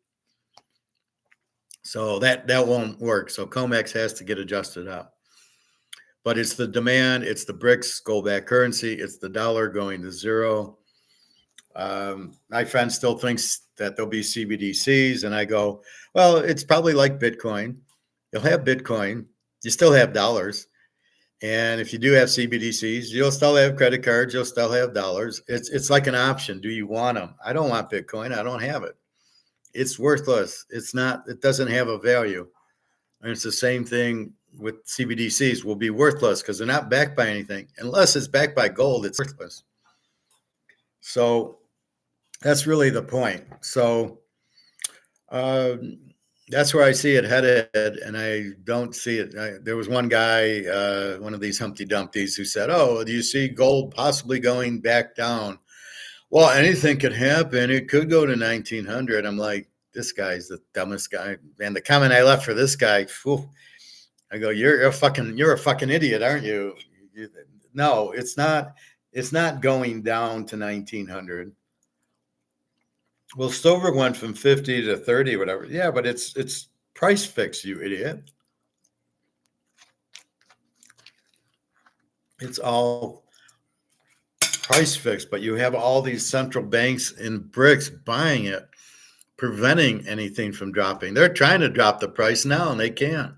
So that won't work. So COMEX has to get adjusted up. But it's the demand, it's the BRICS gold-backed currency, it's the dollar going to zero. My friend still thinks that there'll be CBDCs, and I go, well, it's probably like Bitcoin. You'll have Bitcoin, you still have dollars. And if you do have CBDCs, you'll still have credit cards, you'll still have dollars. It's like an option. Do you want them? I don't want Bitcoin. I don't have it. It's worthless. It doesn't have a value. And it's the same thing with CBDCs. Will be worthless because they're not backed by anything. Unless it's backed by gold, it's worthless. So that's really the point. So that's where I see it headed, and I don't see it. There was one guy, one of these Humpty Dumptys, who said, "Oh, do you see gold possibly going back down?" Well, anything could happen. It could go to 1,900. I'm like, this guy's the dumbest guy. And the comment I left for this guy, I go, you're a fucking idiot, aren't you? No, it's not. It's not going down to 1,900. Well, silver went from 50 to 30, whatever. Yeah, but it's price fixed, you idiot. It's all price fixed, but you have all these central banks in BRICS buying it, preventing anything from dropping. They're trying to drop the price now, and they can't.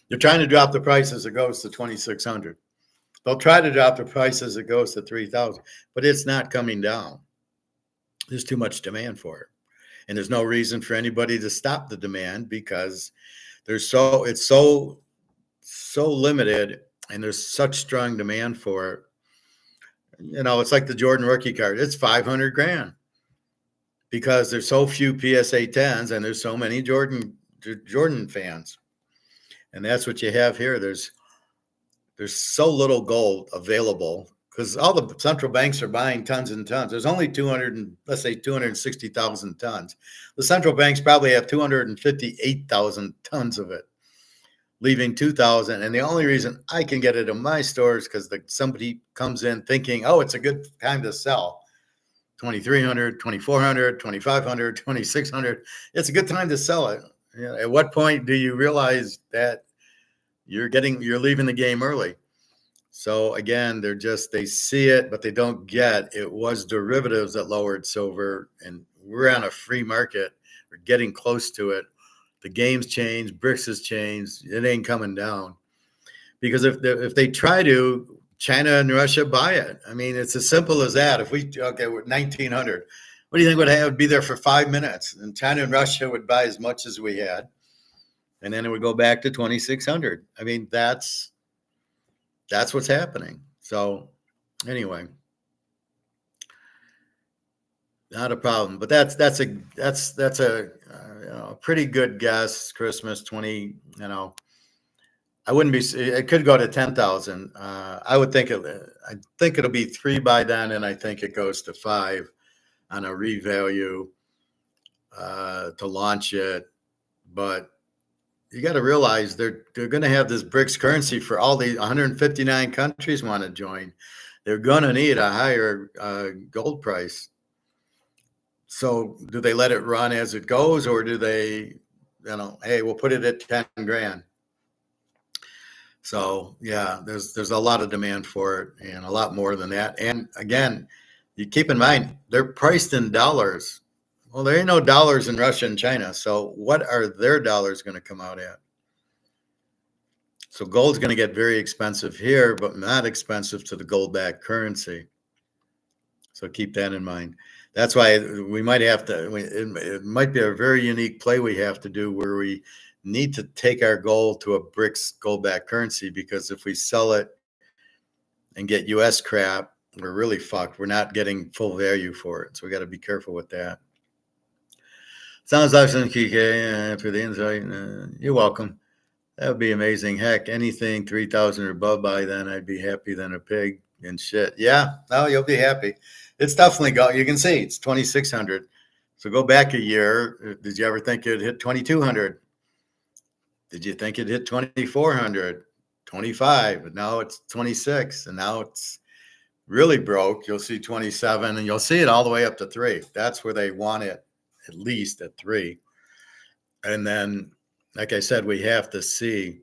They're trying to drop the price as it goes to 2,600. They'll try to drop the price as it goes to 3,000, but it's not coming down. There's too much demand for it. And there's no reason for anybody to stop the demand because it's so limited, and there's such strong demand for it. It's like the Jordan rookie card. It's 500 grand because there's so few PSA 10s and there's so many Jordan fans. And that's what you have here. There's so little gold available because all the central banks are buying tons and tons. There's only 260,000 tons. The central banks probably have 258,000 tons of it. leaving 2,000. And the only reason I can get it in my store is because somebody comes in thinking, oh, it's a good time to sell. 2,300, 2,400, 2,500, 2,600. It's a good time to sell it. At what point do you realize that you're leaving the game early? So again, they see it, but they don't get it was derivatives that lowered silver, and we're on a free market. We're getting close to it. The game's changed, BRICS has changed. It ain't coming down because if they try to, China and Russia buy it. I mean, it's as simple as that. If we're 1,900, what do you think would be there for 5 minutes? And China and Russia would buy as much as we had, and then it would go back to 2,600. I mean, that's what's happening. So anyway, not a problem. But that's a pretty good guess. Christmas 20. I wouldn't be. It could go to 10,000. I would think I think it'll be 3 by then, and I think it goes to 5 on a revalue to launch it. But you got to realize they're going to have this BRICS currency for all the 159 countries want to join. They're going to need a higher gold price. So do they let it run as it goes, or do they, hey, we'll put it at 10 grand? So yeah, there's a lot of demand for it, and a lot more than that. And again, you keep in mind they're priced in dollars. Well, there ain't no dollars in Russia and China. So what are their dollars going to come out at? So gold's going to get very expensive here, but not expensive to the gold-backed currency. So keep that in mind. That's why we might have to. It might be a very unique play we have to do where we need to take our gold to a BRICS gold-backed currency, because if we sell it and get US crap, we're really fucked. We're not getting full value for it. So we got to be careful with that. Sounds awesome, KK, for the insight. You're welcome. That would be amazing. Heck, anything 3,000 or above by then, I'd be happy than a pig and shit. Yeah, no, you'll be happy. It's definitely you can see it's 2,600. So go back a year. Did you ever think it'd hit 2,200? Did you think it'd hit 2,400, 25? But now it's 26, and now it's really broke. You'll see 27, and you'll see it all the way up to 3. That's where they want it, at least at 3. And then, like I said, we have to see.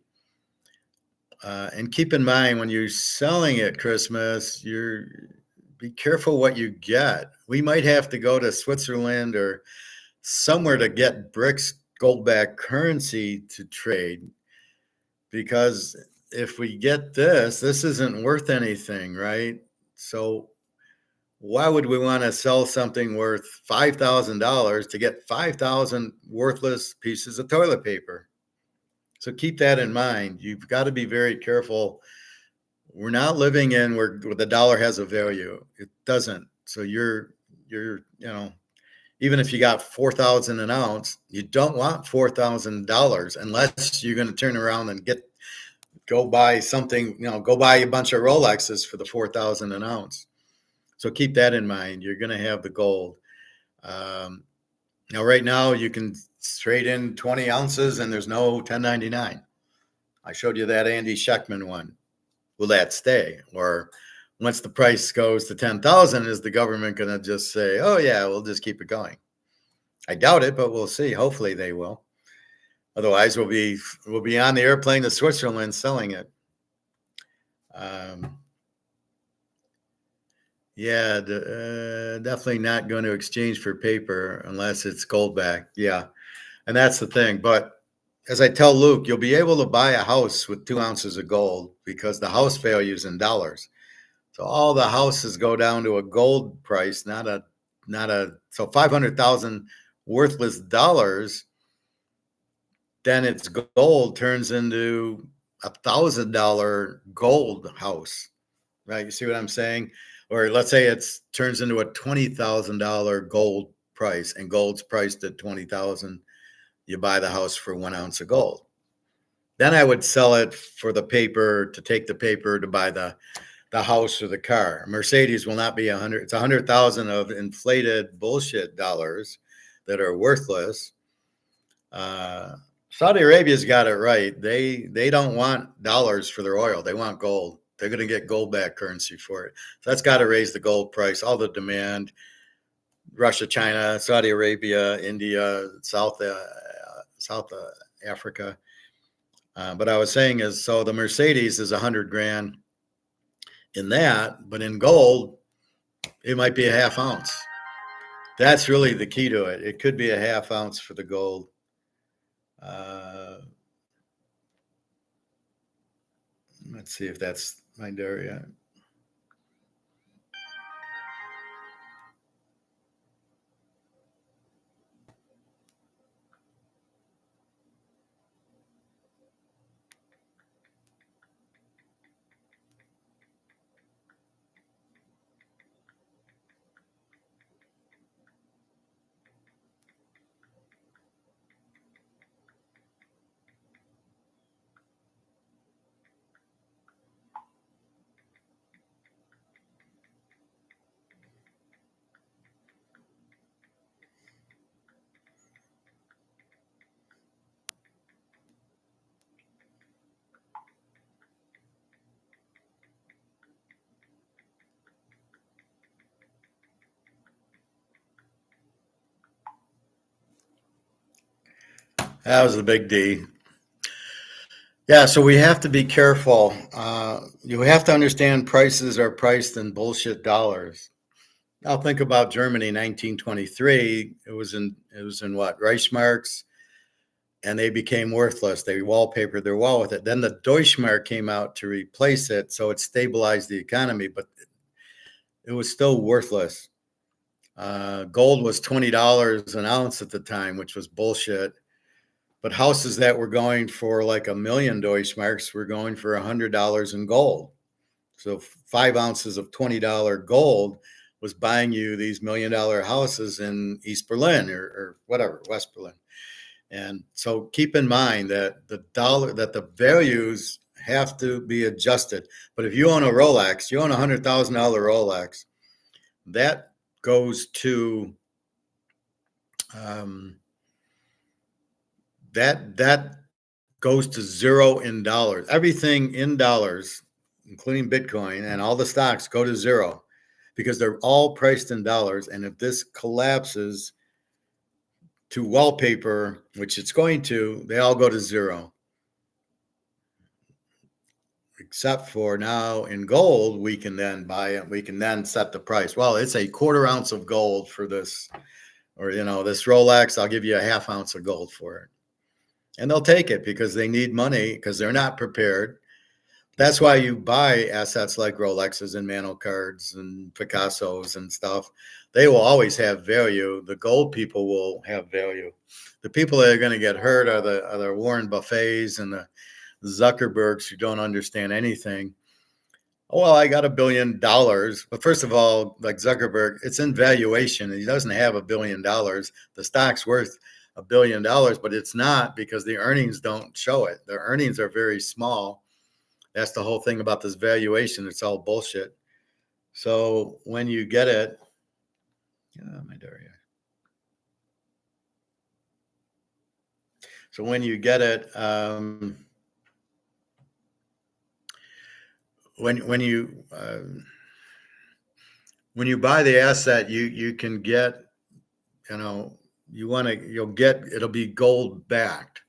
And keep in mind, when you're selling at Christmas, be careful what you get. We might have to go to Switzerland or somewhere to get BRICS gold-backed currency to trade, because if we get this isn't worth anything, right? So why would we want to sell something worth $5,000 to get 5,000 worthless pieces of toilet paper? So keep that in mind. You've got to be very careful. We're not living in where the dollar has a value. It doesn't. So you're even if you got 4,000 an ounce, you don't want $4,000 unless you're going to turn around and go buy something, go buy a bunch of Rolexes for the 4,000 an ounce. So keep that in mind. You're going to have the gold. Right now you can trade in 20 ounces and there's no 1099. I showed you that Andy Scheckman one. Will that stay? Or once the price goes to 10,000, is the government going to just say, oh yeah, we'll just keep it going? I doubt it, but we'll see. Hopefully they will. Otherwise we'll be on the airplane to Switzerland selling it. Definitely not going to exchange for paper unless it's gold backed. Yeah. And that's the thing. But as I tell Luke, you'll be able to buy a house with 2 ounces of gold because the house value is in dollars. So all the houses go down to a gold price, so 500,000 worthless dollars, then its gold turns into $1,000 gold house, right? You see what I'm saying? Or let's say it turns into a $20,000 gold price, and gold's priced at 20,000. You buy the house for 1 ounce of gold. Then I would sell it for the paper, to take the paper to buy the house or the car. Mercedes will not be 100. It's 100,000 of inflated bullshit dollars that are worthless. Saudi Arabia's got it right. They don't want dollars for their oil. They want gold. They're going to get gold back currency for it. So that's got to raise the gold price. All the demand. Russia, China, Saudi Arabia, India, South Africa. But I was saying is, so the Mercedes is 100 grand in that, but in gold, it might be a half ounce. That's really the key to it. It could be a half ounce for the gold. Let's see if that's my area. That was a big D. Yeah, so we have to be careful. You have to understand prices are priced in bullshit dollars. Now think about Germany, 1923. It was in what, Reichsmarks, and they became worthless. They wallpapered their wall with it. Then the Deutschmark came out to replace it, so it stabilized the economy, but it was still worthless. Gold was $20 an ounce at the time, which was bullshit. But houses that were going for like a million Deutschmarks were going for $100 in gold. So 5 ounces of $20 gold was buying you these $1 million houses in East Berlin or whatever, West Berlin. And so keep in mind that the values have to be adjusted. But if you own a Rolex, you own $100,000 Rolex, that goes to that goes to zero in dollars. Everything in dollars, including Bitcoin and all the stocks, go to zero because they're all priced in dollars. And if this collapses to wallpaper, which it's going to, they all go to zero. Except for now in gold, we can then buy it. We can then set the price. Well, it's a quarter ounce of gold for this, or this Rolex. I'll give you a half ounce of gold for it. And they'll take it because they need money because they're not prepared. That's why you buy assets like Rolexes and Mano cards and Picassos and stuff. They will always have value. The gold people will have value. The people that are going to get hurt are the Warren Buffets and the Zuckerbergs who don't understand anything. Oh, well, I got $1 billion. But first of all, like Zuckerberg, it's in valuation. He doesn't have $1 billion. The stock's worth $1 billion, but it's not because the earnings don't show it. The earnings are very small. That's the whole thing about this valuation. It's all bullshit. So when you get it, my Daria. So when you get it, when you buy the asset, you can get, you'll get, it'll be gold backed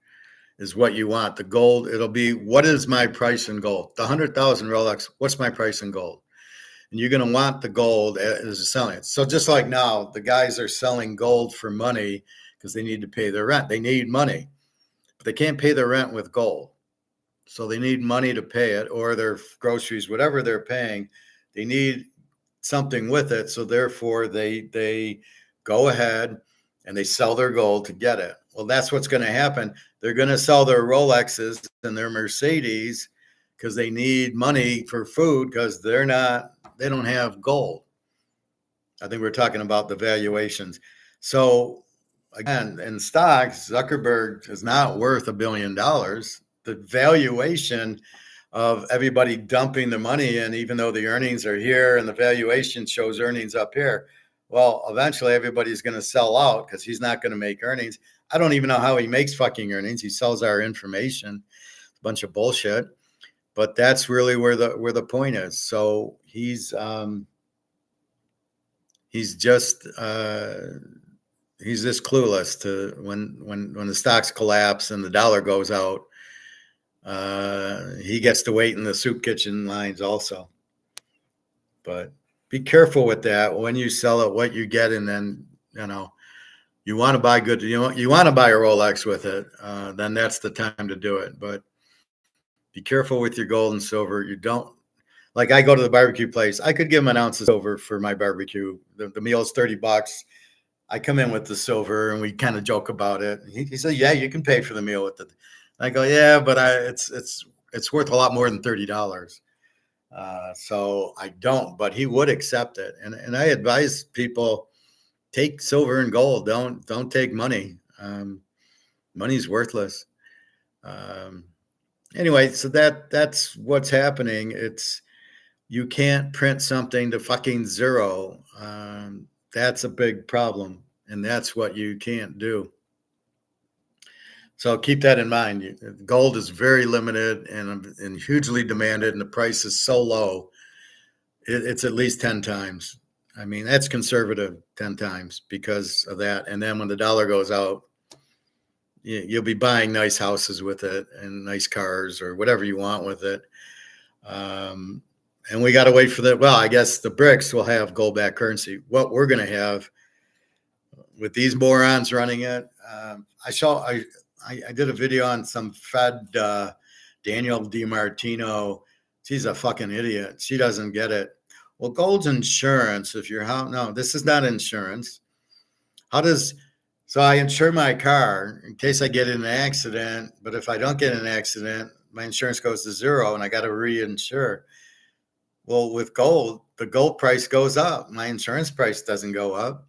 is what you want. The gold, it'll be, what is my price in gold? The 100,000 Rolex, what's my price in gold? And you're going to want the gold as selling it. So just like now, the guys are selling gold for money because they need to pay their rent. They need money, but they can't pay their rent with gold. So they need money to pay it, or their groceries, whatever they're paying, they need something with it. So therefore they go ahead and they sell their gold to get it. Well, that's what's going to happen. They're going to sell their Rolexes and their Mercedes because they need money for food because they don't have gold. I think we're talking about the valuations. So again, in stocks, Zuckerberg is not worth $1 billion. The valuation of everybody dumping the money in, even though the earnings are here and the valuation shows earnings up here, well, eventually everybody's going to sell out because he's not going to make earnings. I don't even know how he makes fucking earnings. He sells our information, a bunch of bullshit. But that's really where the point is. So he's just he's this clueless to when the stocks collapse and the dollar goes out. He gets to wait in the soup kitchen lines also. But be careful with that when you sell it, what you get, and then you want to buy good. You want to buy a Rolex with it. Then that's the time to do it. But be careful with your gold and silver. You don't. Like I go to the barbecue place, I could give him an ounce of silver for my barbecue. The meal's $30. I come in with the silver and we kind of joke about it. He said, "Yeah, you can pay for the meal with it." I go, "Yeah, but it's worth a lot more than $30." So I don't, but he would accept it. And I advise people, take silver and gold. Don't take money. Money's worthless. Anyway, so that's what's happening. You can't print something to fucking zero. That's a big problem, and that's what you can't do. So keep that in mind. Gold is very limited and hugely demanded, and the price is so low. It's at least 10 times. I mean, that's conservative, 10 times because of that. And then when the dollar goes out, you'll be buying nice houses with it and nice cars or whatever you want with it. And we got to wait for that. Well, I guess the BRICS will have gold-backed currency. What we're going to have with these morons running it, I did a video on some Fed, Daniel DiMartino. She's a fucking idiot. She doesn't get it. Well, gold's insurance. No, this is not insurance. So I insure my car in case I get in an accident. But if I don't get in an accident, my insurance goes to zero and I got to reinsure. Well, with gold, the gold price goes up. My insurance price doesn't go up.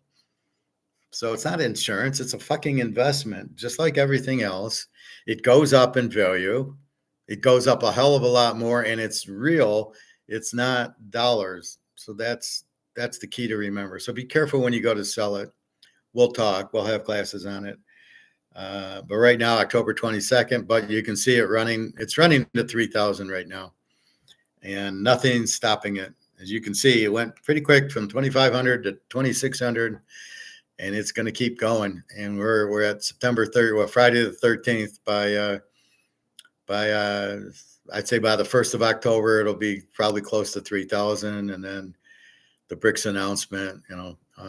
So it's not insurance. It's a fucking investment, just like everything else. It goes up in value. It goes up a hell of a lot more, and it's real. It's not dollars. So that's the key to remember. So be careful when you go to sell it. We'll talk. We'll have classes on it. But right now, October 22nd, but you can see it running. It's running to 3,000 right now. And nothing's stopping it. As you can see, it went pretty quick from 2,500 to 2,600, and it's going to keep going. And we're at September 30th, well, Friday the 13th. I'd say by the 1st of October, it'll be probably close to 3,000. And then the BRICS announcement,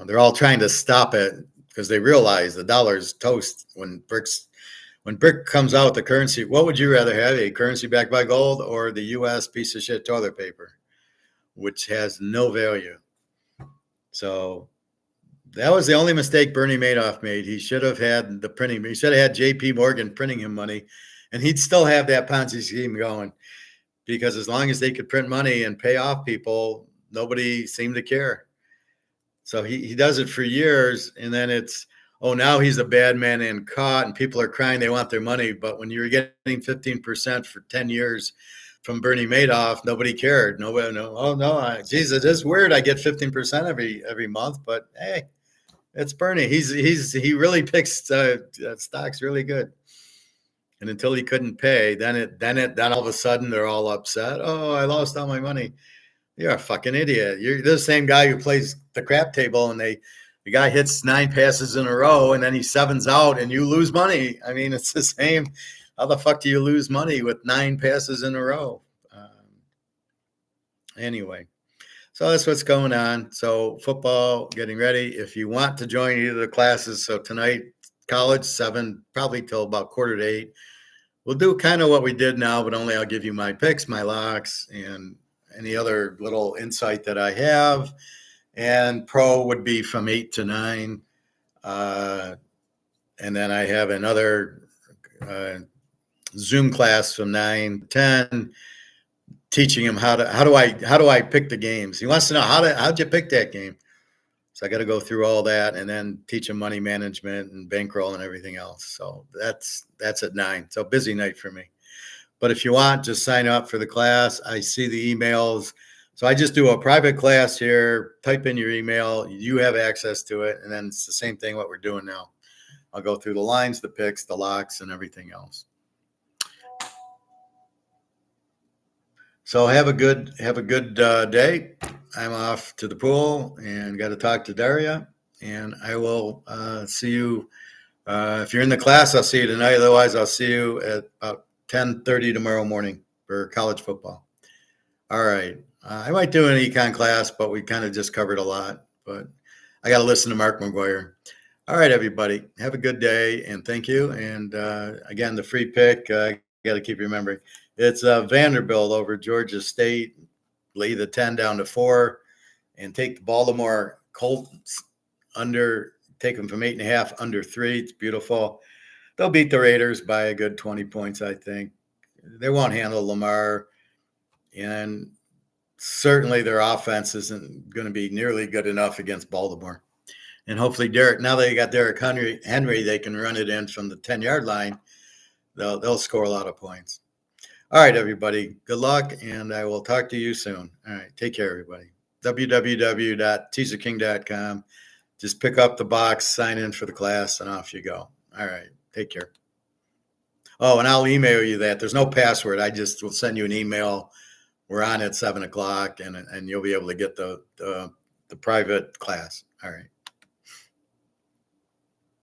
they're all trying to stop it because they realize the dollar's toast when BRIC comes out with the currency. What would you rather have, a currency backed by gold or the U.S. piece of shit toilet paper, which has no value? So that was the only mistake Bernie Madoff made. He should have had the printing. He should have had J.P. Morgan printing him money, and he'd still have that Ponzi scheme going, because as long as they could print money and pay off people, nobody seemed to care. So he does it for years, and then it's, oh, now he's a bad man and caught, and people are crying they want their money. But when you're getting 15% for 10 years from Bernie Madoff, nobody cared. Nobody, no, oh no, Jesus, it's weird. I get 15% every month, but hey, it's Bernie. He really picks stocks really good. And until he couldn't pay, then all of a sudden they're all upset. Oh, I lost all my money. You're a fucking idiot. You're the same guy who plays the crap table, and the guy hits 9 passes in a row, and then he sevens out, and you lose money. I mean, it's the same. How the fuck do you lose money with 9 passes in a row? Anyway, so that's what's going on. So football, getting ready. If you want to join either of the classes, so tonight, college, 7, probably till about 7:45. We'll do kind of what we did now, but only I'll give you my picks, my locks, and any other little insight that I have. And pro would be from 8 to 9. And then I have another Zoom class from 9 to 10, teaching him how do I pick the games. He wants to know how'd you pick that game. So I got to go through all that and then teach him money management and bankroll and everything else. So that's at 9. So busy night for me. But if you want, just sign up for the class. I see the emails. So I just do a private class here, type in your email, you have access to it. And then it's the same thing what we're doing now. I'll go through the lines, the picks, the locks, and everything else. So have a good day. I'm off to the pool and got to talk to Daria, and I will see you. If you're in the class, I'll see you tonight. Otherwise, I'll see you at about 10:30 tomorrow morning for college football. All right. I might do an econ class, but we kind of just covered a lot. But I got to listen to Mark McGuire. All right, everybody. Have a good day, and thank you. And again, the free pick, I got to keep remembering. It's Vanderbilt over Georgia State. Lay the 10 down to 4 and take the Baltimore Colts under, take them from 8.5 under 3. It's beautiful. They'll beat the Raiders by a good 20 points, I think. They won't handle Lamar, and certainly their offense isn't going to be nearly good enough against Baltimore. And hopefully now they got Derrick Henry, they can run it in from the 10-yard line. They'll score a lot of points. All right, everybody. Good luck, and I will talk to you soon. All right. Take care, everybody. www.teaserking.com. Just pick up the box, sign in for the class, and off you go. All right. Take care. Oh, and I'll email you that. There's no password. I just will send you an email. We're on at 7 o'clock, and you'll be able to get the private class. All right.